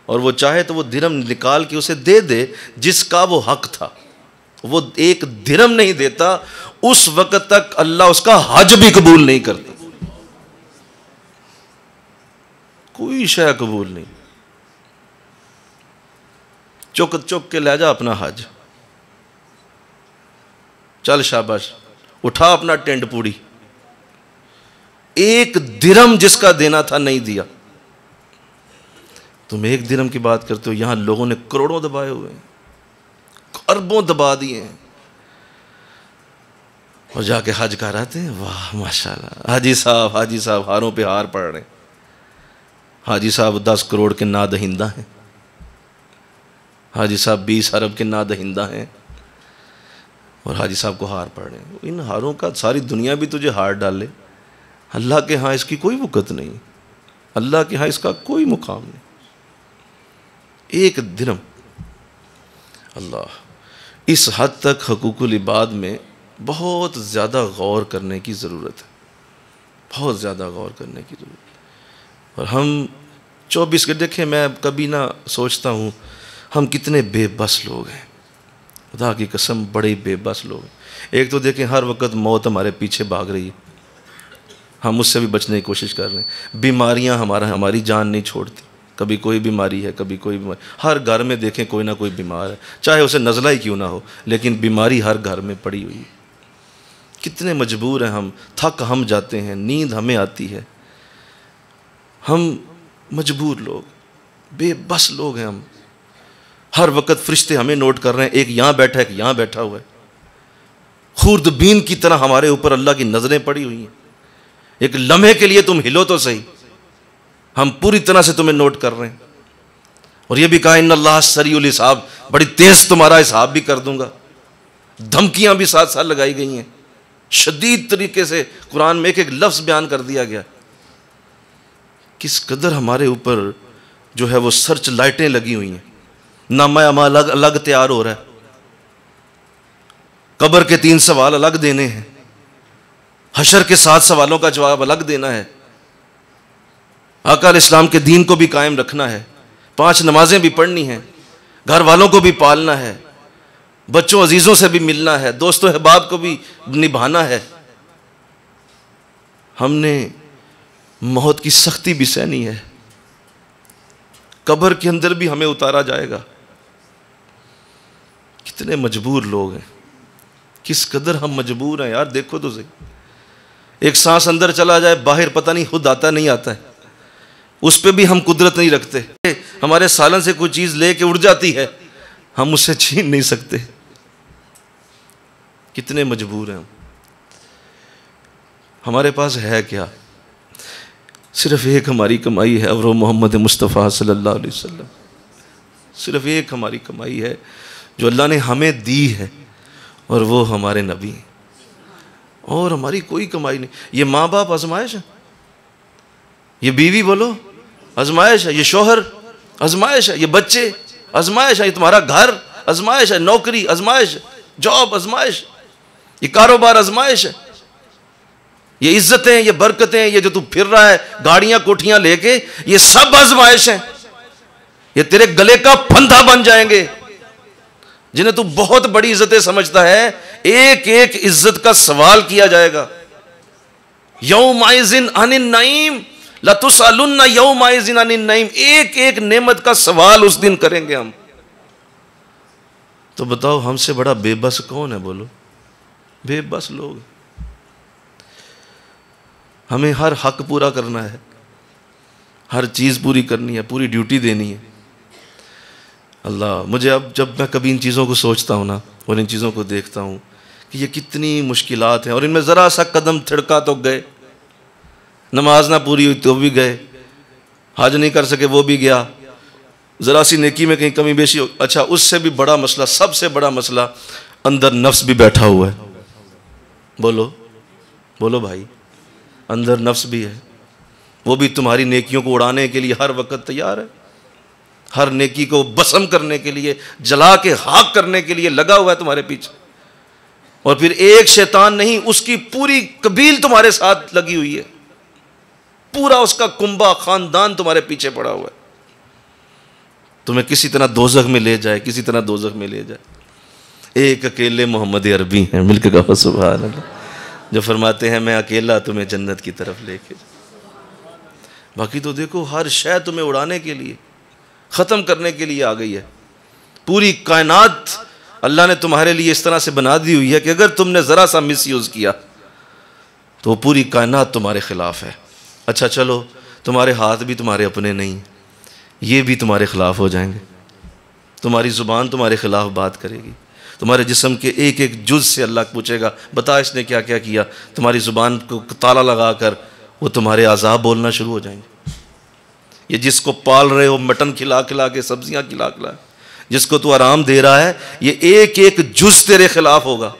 اور وہ چاہے تو وہ درہم نکال کے اسے دے دے جس کا وہ حق تھا، وہ 1 درہم نہیں دیتا، اس وقت تک اللہ اس کا حج بھی قبول نہیں کرتا، کوئی شے قبول نہیں۔ چک کے لے جا اپنا حج، چل شاباش، اٹھا اپنا ٹینڈ پوڑی، 1 درہم جس کا دینا تھا نہیں دیا۔ تم 1 درہم کی بات کرتے ہو، یہاں لوگوں نے کروڑوں دبائے ہوئے ہیں، اربوں دبا دیے ہیں، اور جا کے حج کراتے ہیں۔ واہ ماشاءاللہ، حاجی صاحب ہاروں پہ ہار پڑ رہے ہیں، حاجی صاحب 10 کروڑ کے نادہندہ ہیں، حاجی صاحب 20 ارب کے نادہندہ ہیں، اور حاجی صاحب کو ہار پڑ رہے ہیں۔ ان ہاروں کا ساری دنیا بھی تجھے ہار ڈالے، اللہ کے ہاں اس کی کوئی وقت نہیں، اللہ کے ہاں اس کا کوئی مقام نہیں۔ 1 درہم، اللہ، اس حد تک حقوق العباد میں بہت زیادہ غور کرنے کی ضرورت ہے، بہت زیادہ غور کرنے کی ضرورت ہے۔ اور ہم 24 کے دیکھیں، میں کبھی نہ سوچتا ہوں ہم کتنے بے بس لوگ ہیں، خدا کی قسم بڑے بے بس لوگ ہیں۔ ایک تو دیکھیں ہر وقت موت ہمارے پیچھے بھاگ رہی ہے، ہم اس سے بھی بچنے کی کوشش کر رہے ہیں۔ بیماریاں ہماری جان نہیں چھوڑتی، کبھی کوئی بیماری ہے، کبھی کوئی بیماری، ہر گھر میں دیکھیں کوئی نہ کوئی بیمار ہے، چاہے اسے نزلہ ہی کیوں نہ ہو، لیکن بیماری ہر گھر میں پڑی ہوئی ہے۔ کتنے مجبور ہیں ہم، تھک ہم جاتے ہیں، نیند ہمیں آتی ہے، ہم مجبور لوگ، بے بس لوگ ہیں ہم۔ ہر وقت فرشتے ہمیں نوٹ کر رہے ہیں، ایک یہاں بیٹھا ہے، ایک یہاں بیٹھا ہوا ہے، خوردبین کی طرح ہمارے اوپر اللہ کی نظریں پڑی ہوئی ہیں۔ ایک لمحے کے لیے تم ہلو تو صحیح، ہم پوری طرح سے تمہیں نوٹ کر رہے ہیں۔ اور یہ بھی کہا ان اللہ سریع الحساب، بڑی تیز تمہارا حساب بھی کر دوں گا۔ دھمکیاں بھی ساتھ ساتھ لگائی گئی ہیں، شدید طریقے سے قرآن میں ایک لفظ بیان کر دیا گیا۔ کس قدر ہمارے اوپر جو ہے وہ سرچ لائٹیں لگی ہوئی ہیں، نامہ اعمال الگ تیار ہو رہا ہے، قبر کے 3 سوال الگ دینے ہیں، حشر کے 7 سوالوں کا جواب الگ دینا ہے، آقا علیہ السلام کے دین کو بھی قائم رکھنا ہے، 5 نمازیں بھی پڑھنی ہیں، گھر والوں کو بھی پالنا ہے، بچوں عزیزوں سے بھی ملنا ہے، دوست و احباب کو بھی نبھانا ہے۔ ہم نے موت کی سختی بھی سہنی ہے، قبر کے اندر بھی ہمیں اتارا جائے گا۔ کتنے مجبور لوگ ہیں، کس قدر ہم مجبور ہیں یار، دیکھو تو صحیح، ایک سانس اندر چلا جائے باہر پتہ نہیں خود آتا نہیں آتا ہے، اس پہ بھی ہم قدرت نہیں رکھتے۔ ہمارے سالن سے کوئی چیز لے کے اڑ جاتی ہے، ہم اس سے چھین نہیں سکتے، کتنے مجبور ہیں ہم۔ ہمارے پاس ہے کیا؟ صرف ایک ہماری کمائی ہے، اور وہ محمد مصطفیٰ صلی اللہ علیہ وسلم، صرف ایک ہماری کمائی ہے جو اللہ نے ہمیں دی ہے، اور وہ ہمارے نبی ہیں، اور ہماری کوئی کمائی نہیں۔ یہ ماں باپ آزمائش ہے، یہ بیوی بولو آزمائش ہے، یہ شوہر آزمائش ہے، یہ بچے آزمائش ہے، یہ تمہارا گھر آزمائش ہے، نوکری آزمائش ہے، جاب آزمائش، یہ کاروبار آزمائش ہے، یہ عزتیں، یہ برکتیں، یہ جو تو پھر رہا ہے گاڑیاں کوٹھیاں لے کے، یہ سب آزمائش ہیں، یہ تیرے گلے کا پھندا بن جائیں گے۔ جنہیں تو بہت بڑی عزتیں سمجھتا ہے، ایک ایک عزت کا سوال کیا جائے گا۔ یومئذ عن النعیم لتسألن یومئذ عن النعیم، ایک ایک نعمت کا سوال اس دن کریں گے ہم۔ تو بتاؤ ہم سے بڑا بے بس کون ہے؟ بولو، بے بس لوگ۔ ہمیں ہر حق پورا کرنا ہے، ہر چیز پوری کرنی ہے، پوری ڈیوٹی دینی ہے۔ اللہ، مجھے اب جب میں کبھی ان چیزوں کو سوچتا ہوں نا اور ان چیزوں کو دیکھتا ہوں کہ یہ کتنی مشکلات ہیں، اور ان میں ذرا سا قدم تھڑکا تو گئے، نماز نہ پوری ہوئی تو بھی گئے، حج نہیں کر سکے وہ بھی گیا، ذرا سی نیکی میں کہیں کمی بیشی ہو۔ اچھا، اس سے بھی بڑا مسئلہ، سب سے بڑا مسئلہ، اندر نفس بھی بیٹھا ہوا ہے۔ بولو بولو بھائی، اندر نفس بھی ہے، وہ بھی تمہاری نیکیوں کو اڑانے کے لیے ہر وقت تیار ہے، ہر نیکی کو بسم کرنے کے لیے، جلا کے خاک کرنے کے لیے لگا ہوا ہے تمہارے پیچھے۔ اور پھر ایک شیطان نہیں، اس کی پوری قبیل تمہارے ساتھ لگی ہوئی ہے، پورا اس کا کنبہ خاندان تمہارے پیچھے پڑا ہوا ہے، تمہیں کسی طرح دوزخ میں لے جائے، کسی طرح دوزخ میں لے جائے۔ ایک اکیلے محمد عربی ہیں، مل کے کہو سبحان اللہ، جو فرماتے ہیں میں اکیلا تمہیں جنت کی طرف لے کے جاؤں۔ باقی تو دیکھو ہر شے تمہیں اڑانے کے لیے، ختم کرنے کے لیے آ گئی ہے۔ پوری کائنات اللہ نے تمہارے لیے اس طرح سے بنا دی ہوئی ہے کہ اگر تم نے ذرا سا مس یوز کیا تو پوری کائنات تمہارے خلاف ہے۔ اچھا چلو، تمہارے ہاتھ بھی تمہارے اپنے نہیں، یہ بھی تمہارے خلاف ہو جائیں گے، تمہاری زبان تمہارے خلاف بات کرے گی، تمہارے جسم کے ایک ایک جز سے اللہ پوچھے گا بتا اس نے کیا کیا کیا، تمہاری زبان کو تالا لگا کر وہ تمہارے عذاب بولنا شروع ہو جائیں گے۔ یہ جس کو پال رہے ہو، مٹن کھلا کھلا کے، سبزیاں کھلا کھلا، جس کو تو آرام دے رہا ہے، یہ ایک ایک جز تیرے خلاف ہوگا،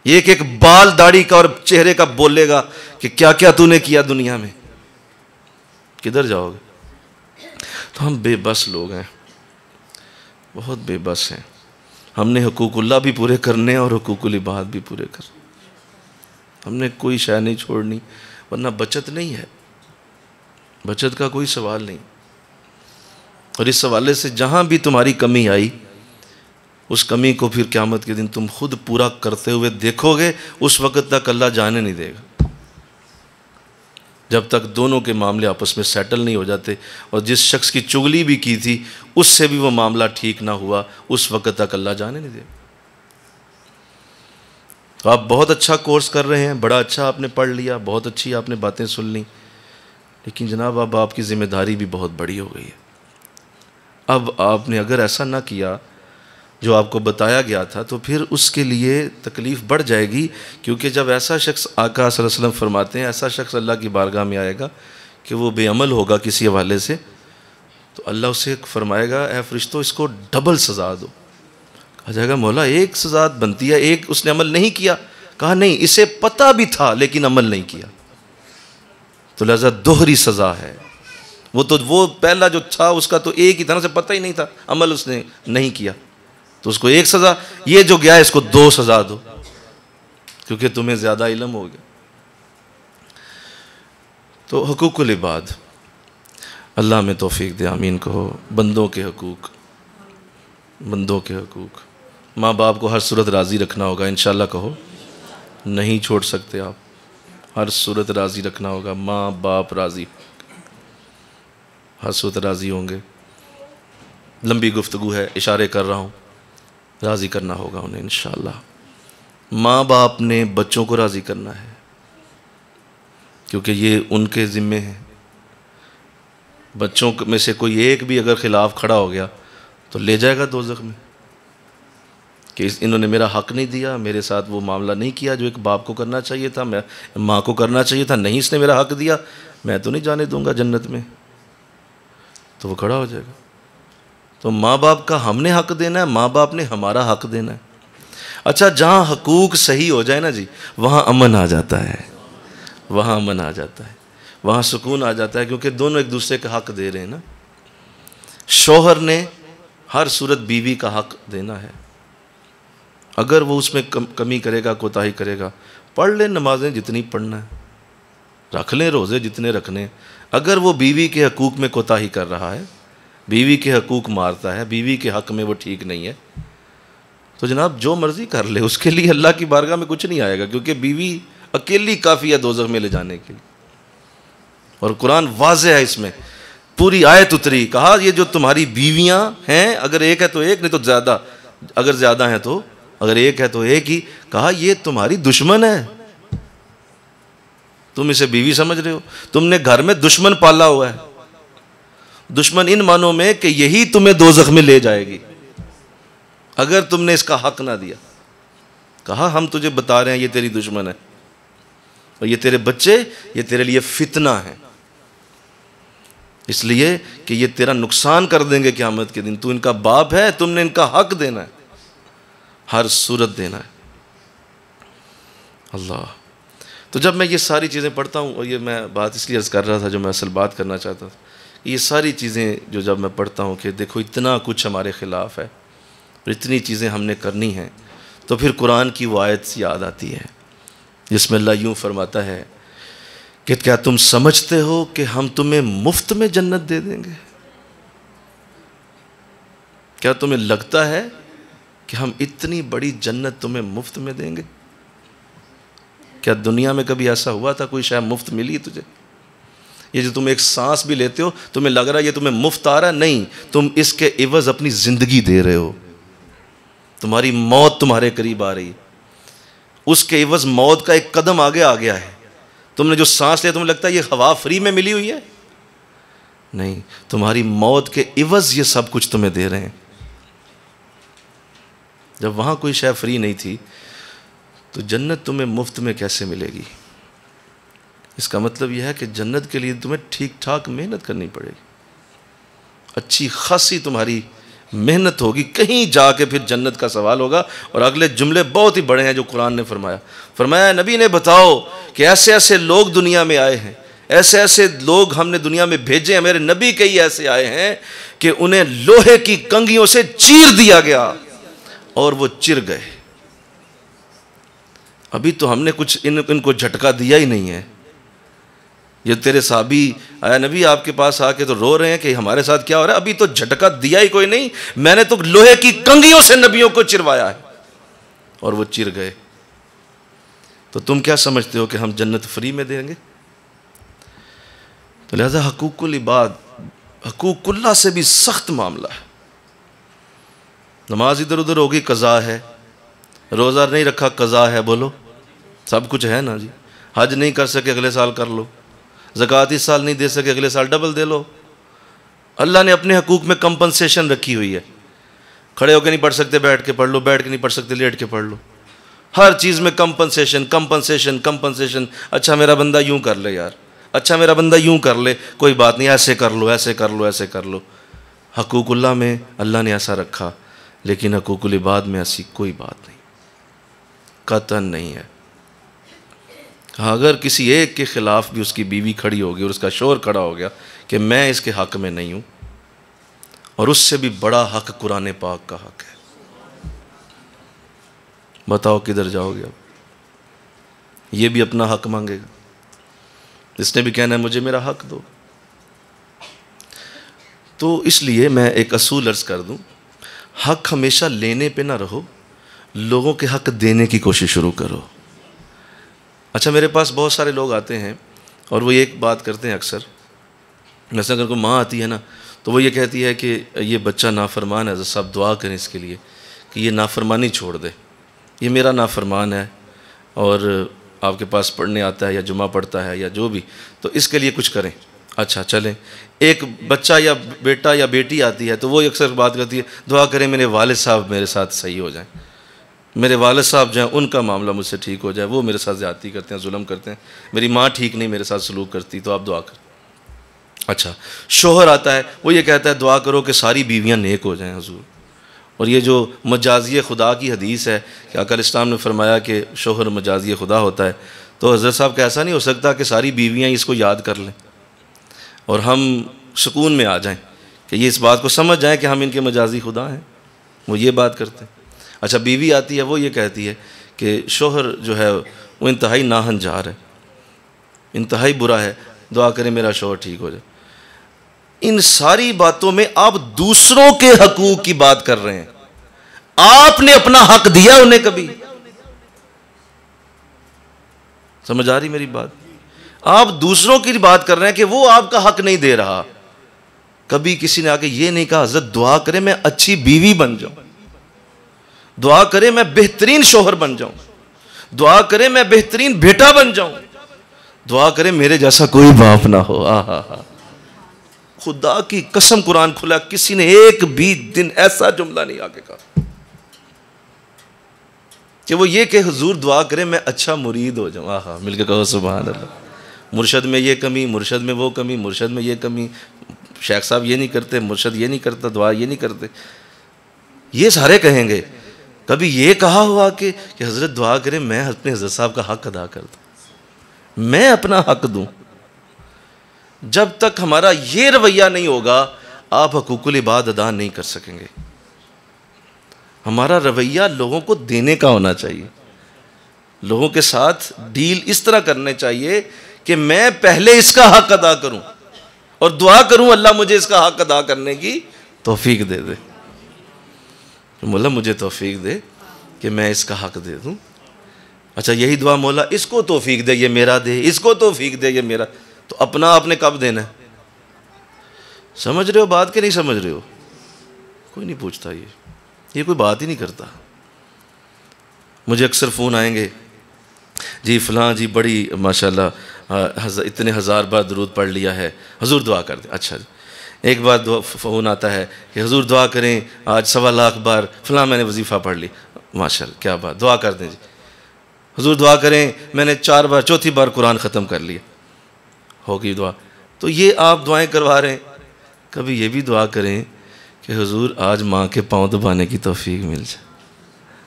ایک ایک بال داڑھی کا اور چہرے کا بولے گا کہ کیا کیا تو نے کیا دنیا میں، کدھر جاؤ گے؟ تو ہم بے بس لوگ ہیں، بہت بے بس ہیں۔ ہم نے حقوق اللہ بھی پورے کرنے اور حقوق العباد بھی پورے کرنے، ہم نے کوئی شے نہیں چھوڑنی، ورنہ بچت نہیں ہے، بچت کا کوئی سوال نہیں۔ اور اس حوالے سے جہاں بھی تمہاری کمی آئی، اس کمی کو پھر قیامت کے دن تم خود پورا کرتے ہوئے دیکھو گے، اس وقت تک اللہ جانے نہیں دے گا، جب تک دونوں کے معاملے آپس میں سیٹل نہیں ہو جاتے، اور جس شخص کی چغلی بھی کی تھی اس سے بھی وہ معاملہ ٹھیک نہ ہوا، اس وقت تک اللہ جانے نہیں دے گا۔ تو آپ بہت اچھا کورس کر رہے ہیں، بڑا اچھا آپ نے پڑھ لیا، بہت اچھی آپ نے باتیں سن لیں، لیکن جناب اب آپ کی ذمہ داری بھی بہت بڑی ہو گئی ہے۔ اب آپ نے اگر ایسا نہ کیا جو آپ کو بتایا گیا تھا تو پھر اس کے لیے تکلیف بڑھ جائے گی، کیونکہ جب ایسا شخص، آقا صلی اللہ علیہ وسلم فرماتے ہیں، ایسا شخص اللہ کی بارگاہ میں آئے گا کہ وہ بے عمل ہوگا کسی حوالے سے، تو اللہ اسے فرمائے گا اے فرشتوں اس کو ڈبل سزا دو۔ کہا جائے گا مولا ایک سزا بنتی ہے، ایک اس نے عمل نہیں کیا، کہا نہیں اسے پتہ بھی تھا لیکن عمل نہیں کیا، تو لہذا دوہری سزا ہے۔ وہ پہلا جو تھا اس کا تو ایک ہی طرح سے پتہ ہی نہیں تھا، عمل اس نے نہیں کیا، تو اس کو ایک سزا، یہ جو گیا اس کو 2 سزا دو، کیونکہ تمہیں زیادہ علم ہو گیا۔ تو حقوق العباد، اللہ میں توفیق دے، آمین کہو۔ بندوں کے حقوق، بندوں کے حقوق، ماں باپ کو ہر صورت راضی رکھنا ہوگا، انشاءاللہ کہو، نہیں چھوڑ سکتے آپ، ہر صورت راضی رکھنا ہوگا، ماں باپ راضی، ہر صورت راضی ہوں گے۔ لمبی گفتگو ہے، اشارے کر رہا ہوں، راضی کرنا ہوگا انہیں انشاءاللہ۔ ماں باپ نے بچوں کو راضی کرنا ہے، کیونکہ یہ ان کے ذمے ہیں۔ بچوں میں سے کوئی ایک بھی اگر خلاف کھڑا ہو گیا تو لے جائے گا دوزخ میں، کہ انہوں نے میرا حق نہیں دیا، میرے ساتھ وہ معاملہ نہیں کیا جو ایک باپ کو کرنا چاہیے تھا، میں ماں کو کرنا چاہیے تھا، نہیں اس نے میرا حق دیا، میں تو نہیں جانے دوں گا جنت میں، تو وہ کھڑا ہو جائے گا۔ تو ماں باپ کا ہم نے حق دینا ہے، ماں باپ نے ہمارا حق دینا ہے۔ اچھا، جہاں حقوق صحیح ہو جائے نا جی، وہاں امن آ جاتا ہے، وہاں امن آ جاتا ہے، وہاں سکون آ جاتا ہے، کیونکہ دونوں ایک دوسرے کا حق دے رہے ہیں نا۔ شوہر نے ہر صورت بیوی کا حق دینا ہے، اگر وہ اس میں کمی کرے گا، کوتاہی کرے گا، پڑھ لیں نمازیں جتنی پڑھنا ہے، رکھ لیں روزے جتنے رکھنے، اگر وہ بیوی کے حقوق میں کوتاہی کر رہا ہے، بیوی کے حقوق مارتا ہے، بیوی کے حق میں وہ ٹھیک نہیں ہے، تو جناب جو مرضی کر لے، اس کے لیے اللہ کی بارگاہ میں کچھ نہیں آئے گا، کیونکہ بیوی اکیلی کافی ہے دوزخ میں لے جانے کے لیے۔ اور قرآن واضح ہے، اس میں پوری آیت اتری، کہا یہ جو تمہاری بیویاں ہیں، اگر ایک ہے تو ایک، نہیں تو زیادہ، اگر زیادہ ہیں تو، اگر ایک ہے تو ایک ہی، کہا یہ تمہاری دشمن ہے، تم اسے بیوی سمجھ رہے ہو. تم نے گھر میں دشمن پالا ہوا ہے. دشمن ان معنوں میں کہ یہی تمہیں دوزخ میں لے جائے گی اگر تم نے اس کا حق نہ دیا. کہا ہم تجھے بتا رہے ہیں یہ تیری دشمن ہے اور یہ تیرے بچے یہ تیرے لیے فتنہ ہے، اس لیے کہ یہ تیرا نقصان کر دیں گے قیامت کے دن. تو ان کا باپ ہے، تم نے ان کا حق دینا ہے، ہر صورت دینا ہے. اللہ. تو جب میں یہ ساری چیزیں پڑھتا ہوں، اور یہ میں بات اس لیے عرض کر رہا تھا جو میں اصل بات کرنا چاہتا تھا، یہ ساری چیزیں جو جب میں پڑھتا ہوں کہ دیکھو اتنا کچھ ہمارے خلاف ہے اور اتنی چیزیں ہم نے کرنی ہیں، تو پھر قرآن کی وہ آیت یاد آتی ہے جس میں اللہ یوں فرماتا ہے کہ کیا تم سمجھتے ہو کہ ہم تمہیں مفت میں جنت دے دیں گے؟ کیا تمہیں لگتا ہے کہ ہم اتنی بڑی جنت تمہیں مفت میں دیں گے؟ کیا دنیا میں کبھی ایسا ہوا تھا کوئی شاید مفت ملی تجھے؟ یہ جو تم ایک سانس بھی لیتے ہو تمہیں لگ رہا ہے یہ تمہیں مفت آ رہا ہے؟ نہیں، تم اس کے عوض اپنی زندگی دے رہے ہو. تمہاری موت تمہارے قریب آ رہی ہے، اس کے عوض موت کا ایک قدم آگے آ گیا ہے. تم نے جو سانس لیا تمہیں لگتا ہے یہ ہوا فری میں ملی ہوئی ہے؟ نہیں، تمہاری موت کے عوض یہ سب کچھ تمہیں دے رہے ہیں. جب وہاں کوئی شے فری نہیں تھی تو جنت تمہیں مفت میں کیسے ملے گی؟ اس کا مطلب یہ ہے کہ جنت کے لیے تمہیں ٹھیک ٹھاک محنت کرنی پڑے گی، اچھی خاصی تمہاری محنت ہوگی، کہیں جا کے پھر جنت کا سوال ہوگا. اور اگلے جملے بہت ہی بڑے ہیں جو قرآن نے فرمایا نبی نے بتاؤ کہ ایسے ایسے لوگ دنیا میں آئے ہیں، ایسے ایسے لوگ ہم نے دنیا میں بھیجے ہیں، میرے نبی کئی ایسے آئے ہیں کہ انہیں لوہے کی کنگھیوں سے چیر دیا گیا اور وہ چر گئے. ابھی تو ہم نے کچھ ان کو جھٹکا دیا ہی نہیں ہے. یہ تیرے صحابی آیا نبی آپ کے پاس آ کے تو رو رہے ہیں کہ ہمارے ساتھ کیا ہو رہا ہے، ابھی تو جھٹکا دیا ہی کوئی نہیں، میں نے تو لوہے کی کنگھیوں سے نبیوں کو چروایا ہے اور وہ چر گئے. تو تم کیا سمجھتے ہو کہ ہم جنت فری میں دیں گے؟ تو لہذا حقوق العباد، حقوق اللہ سے بھی سخت معاملہ ہے. نماز ادھر ادھر ہوگی قضا ہے، روزہ نہیں رکھا قضا ہے، بولو سب کچھ ہے نا جی. حج نہیں کر سکے اگلے سال کر لو، زکوٰۃ اس سال نہیں دے سکے اگلے سال ڈبل دے لو. اللہ نے اپنے حقوق میں کمپنسیشن رکھی ہوئی ہے. کھڑے ہو کے نہیں پڑھ سکتے بیٹھ کے پڑھ لو، بیٹھ کے نہیں پڑھ سکتے لیٹ کے پڑھ لو. ہر چیز میں کمپنسیشن کمپنسیشن کمپنسیشن. اچھا میرا بندہ یوں کر لے یار، اچھا میرا بندہ یوں کر لے، کوئی بات نہیں، ایسے کر لو ایسے کر لو ایسے کر لو. حقوق اللہ میں اللہ نے ایسا رکھا، لیکن حقوق العباد میں ایسی کوئی بات نہیں، قطعاً نہیں ہے. اگر کسی ایک کے خلاف بھی اس کی بیوی کھڑی ہوگی اور اس کا شوہر کھڑا ہو گیا کہ میں اس کے حق میں نہیں ہوں، اور اس سے بھی بڑا حق قرآن پاک کا حق ہے، بتاؤ کدھر جاؤ گے؟ اب یہ بھی اپنا حق مانگے گا، اس نے بھی کہنا ہے مجھے میرا حق دو. تو اس لیے میں ایک اصول عرض کر دوں، حق ہمیشہ لینے پہ نہ رہو، لوگوں کے حق دینے کی کوشش شروع کرو. اچھا میرے پاس بہت سارے لوگ آتے ہیں اور وہ ایک بات کرتے ہیں اکثر، مثلا اگر کوئی ماں آتی ہے نا تو وہ یہ کہتی ہے کہ یہ بچہ نافرمان ہے، حضرت صاحب دعا کریں اس کے لیے کہ یہ نافرمانی چھوڑ دے، یہ میرا نافرمان ہے اور آپ کے پاس پڑھنے آتا ہے یا جمعہ پڑھتا ہے یا جو بھی، تو اس کے لیے کچھ کریں. اچھا چلیں. ایک بچہ یا بیٹا یا بیٹی آتی ہے تو وہ اکثر بات کرتی ہے دعا کریں میرے والد صاحب میرے ساتھ صحیح ہو جائیں، میرے والد صاحب جو ہیں ان کا معاملہ مجھ سے ٹھیک ہو جائے، وہ میرے ساتھ زیادتی کرتے ہیں ظلم کرتے ہیں، میری ماں ٹھیک نہیں میرے ساتھ سلوک کرتی، تو آپ دعا کریں. اچھا شوہر آتا ہے وہ یہ کہتا ہے دعا کرو کہ ساری بیویاں نیک ہو جائیں حضور. اور یہ جو مجازی خدا کی حدیث ہے کہ آقا اسلام نے فرمایا کہ شوہر مجازی خدا ہوتا ہے، تو حضرت صاحب کا ایسا نہیں ہو سکتا کہ ساری بیویاں اس کو یاد کر لیں اور ہم سکون میں آ جائیں کہ یہ اس بات کو سمجھ جائیں کہ ہم ان کے مجازی خدا ہیں. وہ یہ بات کرتے ہیں. اچھا بیوی آتی ہے وہ یہ کہتی ہے کہ شوہر جو ہے وہ انتہائی ناہنجار ہے، انتہائی برا ہے، دعا کریں میرا شوہر ٹھیک ہو جائے. ان ساری باتوں میں آپ دوسروں کے حقوق کی بات کر رہے ہیں، آپ نے اپنا حق دیا انہیں کبھی؟ سمجھ آ رہی میری بات؟ آپ دوسروں کی بات کر رہے ہیں کہ وہ آپ کا حق نہیں دے رہا. کبھی کسی نے آ کے یہ نہیں کہا حضرت دعا کریں میں اچھی بیوی بن جاؤں، دعا کریں میں بہترین شوہر بن جاؤں، دعا کریں میں بہترین بیٹا بن جاؤں، دعا کریں میرے جیسا کوئی باپ نہ ہو. خدا کی قسم قرآن کھلا, کسی نے ایک بھی دن ایسا جملہ نہیں آگے کہا کہ وہ یہ کہ حضور دعا کریں میں اچھا مرید ہو جاؤں. مل کے کہو سبحان اللہ. مرشد میں یہ کمی, مرشد میں وہ کمی, مرشد میں یہ کمی, شیخ صاحب یہ نہیں کرتے, مرشد یہ نہیں کرتا, دعا یہ نہیں کرتے. یہ سارے کہیں گے. کبھی یہ کہا ہوا کہ حضرت دعا کریں میں اپنے حضرت صاحب کا حق ادا کر دوں, میں اپنا حق دوں. جب تک ہمارا یہ رویہ نہیں ہوگا آپ حقوق العباد ادا نہیں کر سکیں گے. ہمارا رویہ لوگوں کو دینے کا ہونا چاہیے, لوگوں کے ساتھ ڈیل اس طرح کرنے چاہیے کہ میں پہلے اس کا حق ادا کروں اور دعا کروں اللہ مجھے اس کا حق ادا کرنے کی توفیق دے دے. مولا مجھے توفیق دے کہ میں اس کا حق دے دوں. اچھا یہی دعا مولا اس کو توفیق دے, یہ میرا دے, اس کو توفیق دے, یہ میرا. تو اپنا آپ نے کب دینا ہے؟ سمجھ رہے ہو بات کہ نہیں سمجھ رہے ہو؟ کوئی نہیں پوچھتا, یہ کوئی بات ہی نہیں کرتا. مجھے اکثر فون آئیں گے, جی فلاں جی بڑی ماشاءاللہ اتنے ہزار بار درود پڑھ لیا ہے, حضور دعا کر دیں. اچھا جی. ایک بار فون آتا ہے کہ حضور دعا کریں آج 1.25 لاکھ بار فلاں میں نے وظیفہ پڑھ لی. ماشاءاللہ کیا بات, دعا کر دیں جی. حضور دعا کریں میں نے 4 بار 4تھی بار قرآن ختم کر لیا, ہوگی دعا. تو یہ آپ دعائیں کروا رہے ہیں. کبھی یہ بھی دعا کریں کہ حضور آج ماں کے پاؤں دبانے کی توفیق مل جائے.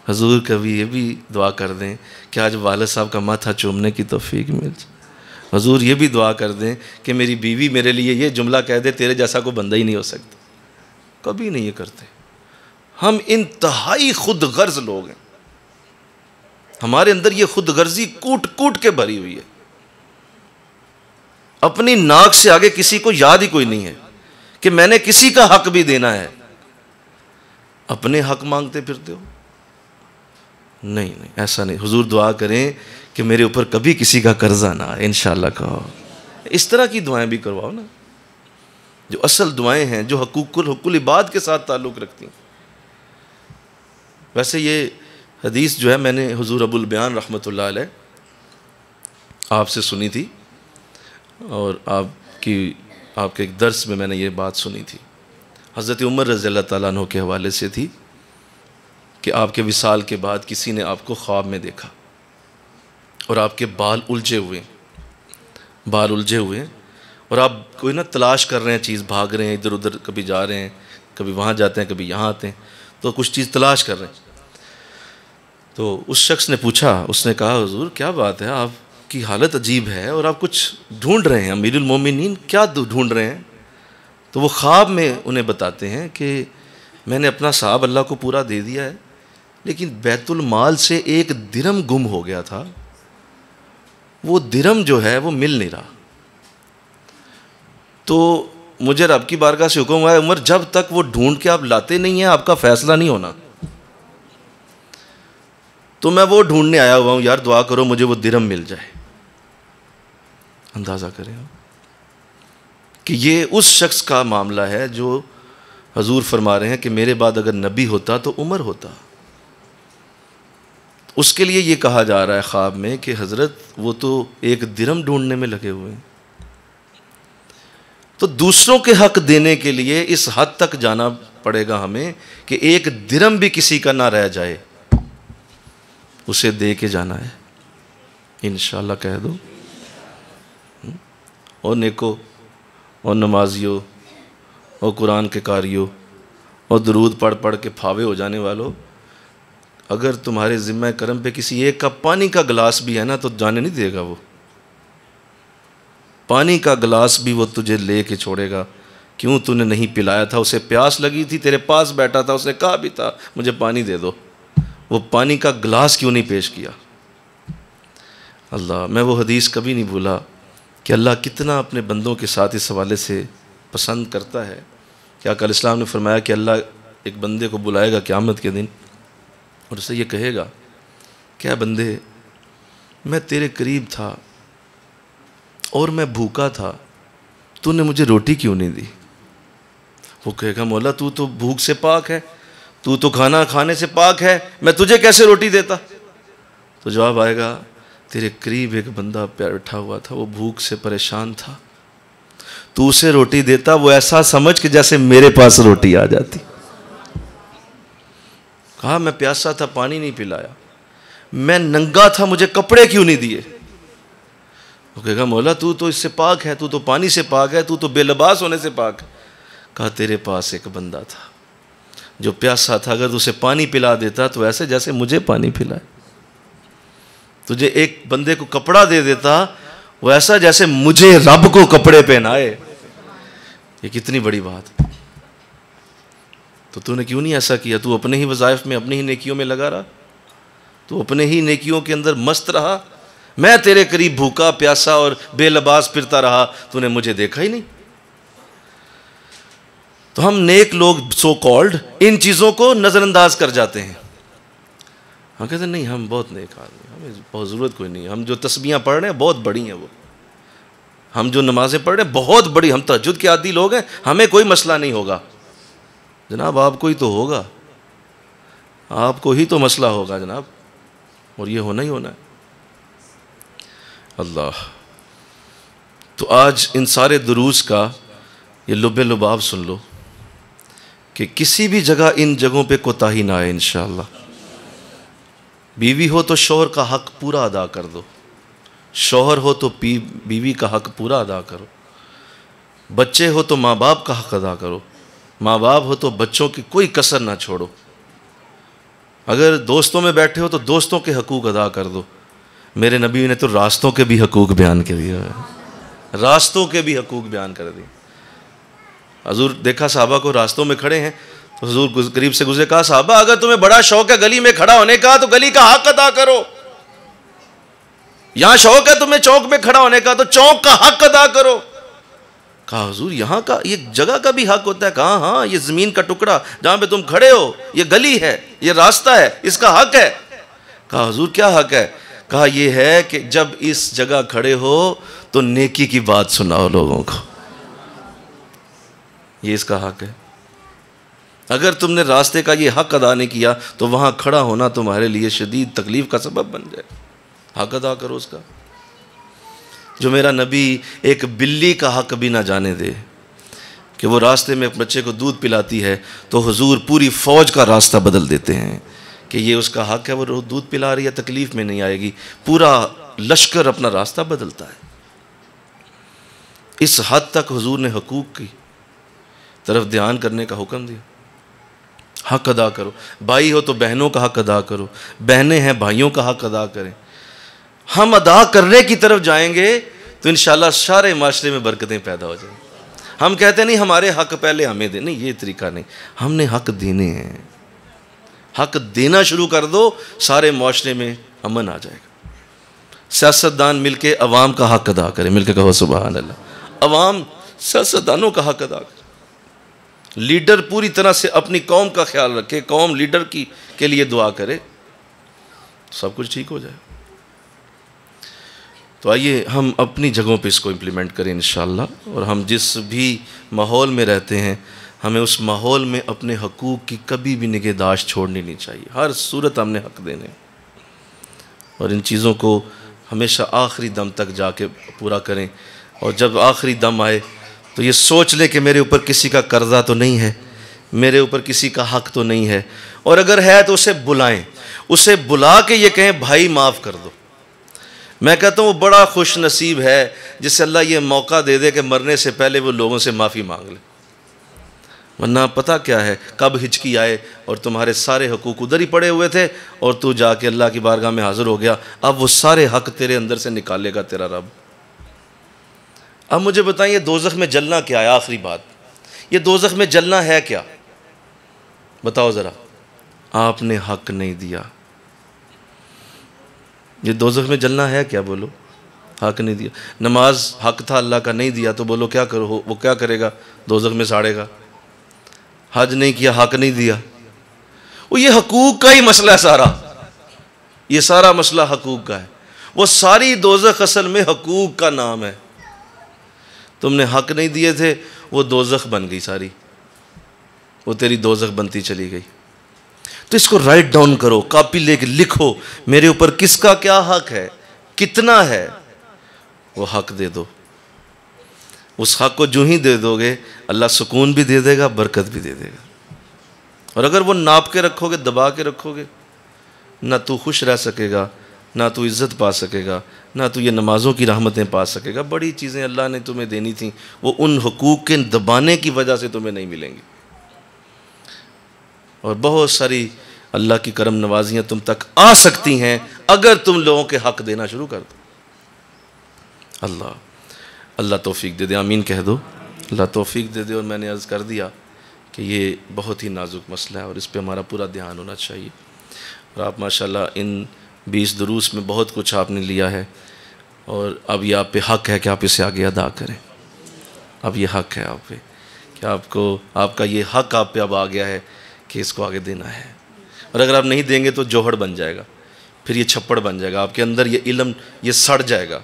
حضور کبھی یہ بھی دعا کر دیں کہ آج والد صاحب کا ماتھا چومنے کی توفیق مل جائے. حضور یہ بھی دعا کر دیں کہ میری بیوی میرے لیے یہ جملہ کہہ دے تیرے جیسا کوئی بندہ ہی نہیں ہو سکتا. کبھی نہیں یہ کرتے. ہم انتہائی خود غرض لوگ ہیں. ہمارے اندر یہ خود غرضی کوٹ کوٹ کے بھری ہوئی ہے. اپنی ناک سے آگے کسی کو یاد ہی کوئی نہیں ہے کہ میں نے کسی کا حق بھی دینا ہے. اپنے حق مانگتے پھرتے ہو. نہیں ایسا نہیں. حضور دعا کریں کہ میرے اوپر کبھی کسی کا قرضہ نہ آئے. انشاءاللہ کہو. اس طرح کی دعائیں بھی کرواؤ نا, جو اصل دعائیں ہیں جو حقوق العباد کے ساتھ تعلق رکھتی ہیں. ویسے یہ حدیث جو ہے میں نے حضور ابو البیان رحمۃ اللہ علیہ آپ سے سنی تھی, اور آپ کے ایک درس میں نے یہ بات سنی تھی. حضرت عمر رضی اللہ تعالیٰ عنہ کے حوالے سے تھی کہ آپ کے وصال کے بعد کسی نے آپ کو خواب میں دیکھا اور آپ کے بال الجھے ہوئے اور آپ کوئی نا تلاش کر رہے ہیں چیز, بھاگ رہے ہیں ادھر ادھر, کبھی جا رہے ہیں, کبھی وہاں جاتے ہیں, کبھی یہاں آتے ہیں, تو کچھ چیز تلاش کر رہے ہیں. تو اس شخص نے پوچھا, اس نے کہا حضور کیا بات ہے, آپ کی حالت عجیب ہے اور آپ کچھ ڈھونڈ رہے ہیں, امیر المومنین کیا ڈھونڈ رہے ہیں؟ تو وہ خواب میں انہیں بتاتے ہیں کہ میں نے اپنا صاحب اللہ کو پورا دے دیا ہے, لیکن بیت المال سے 1 درم گم ہو گیا تھا, وہ درم جو ہے وہ مل نہیں رہا. تو مجھے رب کی بارگاہ سے حکم ہوا ہے عمر جب تک وہ ڈھونڈ کے آپ لاتے نہیں ہیں آپ کا فیصلہ نہیں ہونا. تو میں وہ ڈھونڈنے آیا ہوا ہوں, یار دعا کرو مجھے وہ درم مل جائے. اندازہ کریں کہ یہ اس شخص کا معاملہ ہے جو حضور فرما رہے ہیں کہ میرے بعد اگر نبی ہوتا تو عمر ہوتا. اس کے لیے یہ کہا جا رہا ہے خواب میں کہ حضرت وہ تو 1 درم ڈھونڈنے میں لگے ہوئے ہیں. تو دوسروں کے حق دینے کے لیے اس حد تک جانا پڑے گا ہمیں کہ 1 درم بھی کسی کا نہ رہ جائے, اسے دے کے جانا ہے. انشاءاللہ کہہ دو. اور نیکو اور نمازیوں اور قرآن کے قاریوں اور درود پڑھ پڑھ کے پھاوے ہو جانے والوں, اگر تمہارے ذمہ کرم پہ کسی ایک کا پانی کا گلاس بھی ہے نا تو جانے نہیں دے گا. وہ پانی کا گلاس بھی وہ تجھے لے کے چھوڑے گا. کیوں تو نے نہیں پلایا تھا, اسے پیاس لگی تھی, تیرے پاس بیٹھا تھا, اس نے کہا بھی تھا مجھے پانی دے دو, وہ پانی کا گلاس کیوں نہیں پیش کیا. اللہ, میں وہ حدیث کبھی نہیں بھولا کہ اللہ کتنا اپنے بندوں کے ساتھ اس حوالے سے پسند کرتا ہے. کیا آقا الاسلام نے فرمایا کہ اللہ ایک بندے کو بلائے گا قیامت کے دن اور اسے یہ کہے گا کیا بندے میں تیرے قریب تھا اور میں بھوکا تھا, تو نے مجھے روٹی کیوں نہیں دی؟ وہ کہے گا مولا تو تو بھوک سے پاک ہے, تو کھانا کھانے سے پاک ہے, میں تجھے کیسے روٹی دیتا؟ تو جواب آئے گا تیرے قریب ایک بندہ بیٹھا ہوا تھا، وہ بھوک سے پریشان تھا، تو اسے روٹی دیتا، وہ ایسا سمجھ کہ جیسے میرے پاس روٹی آ جاتی. کہا میں پیاسا تھا، پانی نہیں پلایا. میں ننگا تھا، مجھے کپڑے کیوں نہیں دیے؟ وہ کہے گا مولا تو تو اس سے پاک ہے، تو تو پانی سے پاک ہے، تو تو بے لباس ہونے سے پاک ہے. کہا تیرے پاس ایک بندہ تھا جو پیاسا تھا، اگر تو اسے پانی پلا دیتا تو ایسے جیسے مجھے پانی پلائے. تجھے ایک بندے کو کپڑا دے دیتا، وہ ایسا جیسے مجھے رب کو کپڑے پہنائے. یہ کتنی بڑی بات. تو نے کیوں نہیں ایسا کیا؟ تو اپنے ہی وظائف میں، اپنی ہی نیکیوں میں لگا رہا، تو اپنے ہی نیکیوں کے اندر مست رہا. میں تیرے قریب بھوکا پیاسا اور بے لباس پھرتا رہا، تو نے مجھے دیکھا ہی نہیں. تو ہم نیک لوگ سو کالڈ ان چیزوں کو نظر انداز کر جاتے ہیں. ہم کہتے ہیں نہیں ہم بہت نیک آدمی، ہمیں بہت ضرورت کوئی نہیں. ہم جو تسبیحاں پڑھ رہے ہیں بہت بڑی ہیں، وہ ہم جو نمازیں پڑھ رہے ہیں بہت بڑی، ہم تہجد کے عادی لوگ ہیں، ہمیں کوئی مسئلہ نہیں ہوگا. جناب آپ کو ہی تو ہوگا، آپ کو ہی تو مسئلہ ہوگا جناب، اور یہ ہونا ہی ہونا ہے. اللہ. تو آج ان سارے دروس کا یہ لب لباب سن لو کہ کسی بھی جگہ ان جگہوں پہ کوتاہی نہ آئے انشاءاللہ. بیوی ہو تو شوہر کا حق پورا ادا کر دو، شوہر ہو تو بیوی کا حق پورا ادا کرو، بچے ہو تو ماں باپ کا حق ادا کرو، ماں باپ ہو تو بچوں کی کوئی کسر نہ چھوڑو. اگر دوستوں میں بیٹھے ہو تو دوستوں کے حقوق ادا کر دو. میرے نبی نے تو راستوں کے بھی حقوق بیان کر دیا، راستوں کے بھی حقوق بیان کر دیے. حضور دیکھا صحابہ کو راستوں میں کھڑے ہیں، تو حضور قریب سے گزرے، کہا صحابہ اگر تمہیں بڑا شوق ہے گلی میں کھڑا ہونے کا تو گلی کا حق ادا کرو. یہاں شوق ہے تمہیں چوک میں کھڑا ہونے کا تو چوک کا حق ادا کرو. کہا حضور یہاں کا یہ جگہ کا بھی حق ہوتا ہے؟ کہا ہاں، یہ زمین کا ٹکڑا جہاں پہ تم کھڑے ہو یہ گلی ہے، یہ راستہ ہے، اس کا حق ہے. کہا حضور کیا حق ہے؟ کہا یہ ہے کہ جب اس جگہ کھڑے ہو تو نیکی کی بات سناؤ لوگوں کو، یہ اس کا حق ہے. اگر تم نے راستے کا یہ حق ادا نہیں کیا تو وہاں کھڑا ہونا تمہارے لیے شدید تکلیف کا سبب بن جائے. حق ادا کرو اس کا. جو میرا نبی ایک بلی کا حق بھی نہ جانے دے کہ وہ راستے میں بچے کو دودھ پلاتی ہے تو حضور پوری فوج کا راستہ بدل دیتے ہیں کہ یہ اس کا حق ہے، وہ دودھ پلا رہی ہے، تکلیف میں نہیں آئے گی. پورا لشکر اپنا راستہ بدلتا ہے. اس حد تک حضور نے حقوق کی طرف دھیان کرنے کا حکم دیا. حق ادا کرو. بھائی ہو تو بہنوں کا حق ادا کرو، بہنیں ہیں بھائیوں کا حق ادا کریں. ہم ادا کرنے کی طرف جائیں گے تو انشاءاللہ سارے معاشرے میں برکتیں پیدا ہو جائیں. ہم کہتے نہیں ہمارے حق پہلے ہمیں دے، نہیں یہ طریقہ نہیں. ہم نے حق دینے ہیں، حق دینا شروع کر دو، سارے معاشرے میں امن آ جائے گا. سیاستدان مل کے عوام کا حق ادا کریں، مل کے کہو سبحان اللہ. عوام سیاستدانوں کا حق ادا کریں. لیڈر پوری طرح سے اپنی قوم کا خیال رکھے، قوم لیڈر کے لیے دعا کرے، سب کچھ ٹھیک ہو جائے. تو آئیے ہم اپنی جگہوں پہ اس کو امپلیمنٹ کریں انشاءاللہ. اور ہم جس بھی ماحول میں رہتے ہیں ہمیں اس ماحول میں اپنے حقوق کی کبھی بھی نگہداشت چھوڑنی نہیں چاہیے. ہر صورت ہم نے حق دینے، اور ان چیزوں کو ہمیشہ آخری دم تک جا کے پورا کریں. اور جب آخری دم آئے تو یہ سوچ لیں کہ میرے اوپر کسی کا قرضہ تو نہیں ہے، میرے اوپر کسی کا حق تو نہیں ہے. اور اگر ہے تو اسے بلائیں، اسے بلا کے یہ کہیں بھائی معاف کر دو. میں کہتا ہوں وہ بڑا خوش نصیب ہے جسے اللہ یہ موقع دے دے کہ مرنے سے پہلے وہ لوگوں سے معافی مانگ لے. ورنہ پتہ کیا ہے کب ہچکی آئے اور تمہارے سارے حقوق ادھر ہی پڑے ہوئے تھے اور تو جا کے اللہ کی بارگاہ میں حاضر ہو گیا. اب وہ سارے حق تیرے اندر سے نکالے گا تیرا رب. اب مجھے بتائیں یہ دوزخ میں جلنا کیا ہے؟ آخری بات، یہ دوزخ میں جلنا ہے کیا؟ بتاؤ ذرا. آپ نے حق نہیں دیا. یہ دوزخ میں جلنا ہے کیا؟ بولو. حق نہیں دیا. نماز حق تھا اللہ کا، نہیں دیا تو بولو کیا کرو، وہ کیا کرے گا؟ دوزخ میں ساڑے گا. حج نہیں کیا، حق نہیں دیا. وہ یہ حقوق کا ہی مسئلہ ہے سارا، یہ سارا مسئلہ حقوق کا ہے. وہ ساری دوزخ اصل میں حقوق کا نام ہے. تم نے حق نہیں دیے تھے، وہ دوزخ بن گئی ساری، وہ تیری دوزخ بنتی چلی گئی. تو اس کو رائٹ ڈاؤن کرو، کاپی لے کے لکھو میرے اوپر کس کا کیا حق ہے. کتنا ہے وہ حق دے دو. اس حق کو جو ہی دے دو گے اللہ سکون بھی دے دے گا، برکت بھی دے دے گا. اور اگر وہ ناپ کے رکھو گے، دبا کے رکھو گے، نہ تو خوش رہ سکے گا، نہ تو عزت پا سکے گا، نہ تو یہ نمازوں کی رحمتیں پا سکے گا. بڑی چیزیں اللہ نے تمہیں دینی تھیں، وہ ان حقوق کے دبانے کی وجہ سے تمہیں نہیں ملیں گی. اور بہت ساری اللہ کی کرم نوازیاں تم تک آ سکتی ہیں اگر تم لوگوں کے حق دینا شروع کر دو. اللہ توفیق دے دے. آمین کہہ دو. اللہ توفیق دے دے. اور میں نے عرض کر دیا کہ یہ بہت ہی نازک مسئلہ ہے اور اس پہ ہمارا پورا دھیان ہونا چاہیے. اور آپ ماشاءاللہ ان 20 دروس میں بہت کچھ آپ نے لیا ہے، اور اب یہ آپ پہ حق ہے کہ آپ اسے آگے ادا کریں. اب یہ حق ہے آپ پہ کہ آپ کا یہ حق آپ پہ اب آ گیا ہے کہ اس کو آگے دینا ہے. اور اگر آپ نہیں دیں گے تو جوہر بن جائے گا، پھر یہ چھپڑ بن جائے گا، آپ کے اندر یہ علم یہ سڑ جائے گا،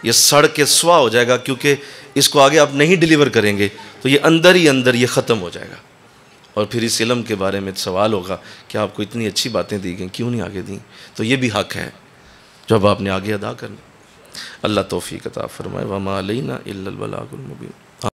یہ سڑ کے سوا ہو جائے گا، کیونکہ اس کو آگے آپ نہیں ڈیلیور کریں گے تو یہ اندر ہی اندر یہ ختم ہو جائے گا. اور پھر اس علم کے بارے میں سوال ہوگا کہ آپ کو اتنی اچھی باتیں دی گئیں، کیوں نہیں آگے دیں؟ تو یہ بھی حق ہے جو اب آپ نے آگے ادا کرنا. اللہ توفیق عطا فرمائے. وما علینا الا البلاغ المبین.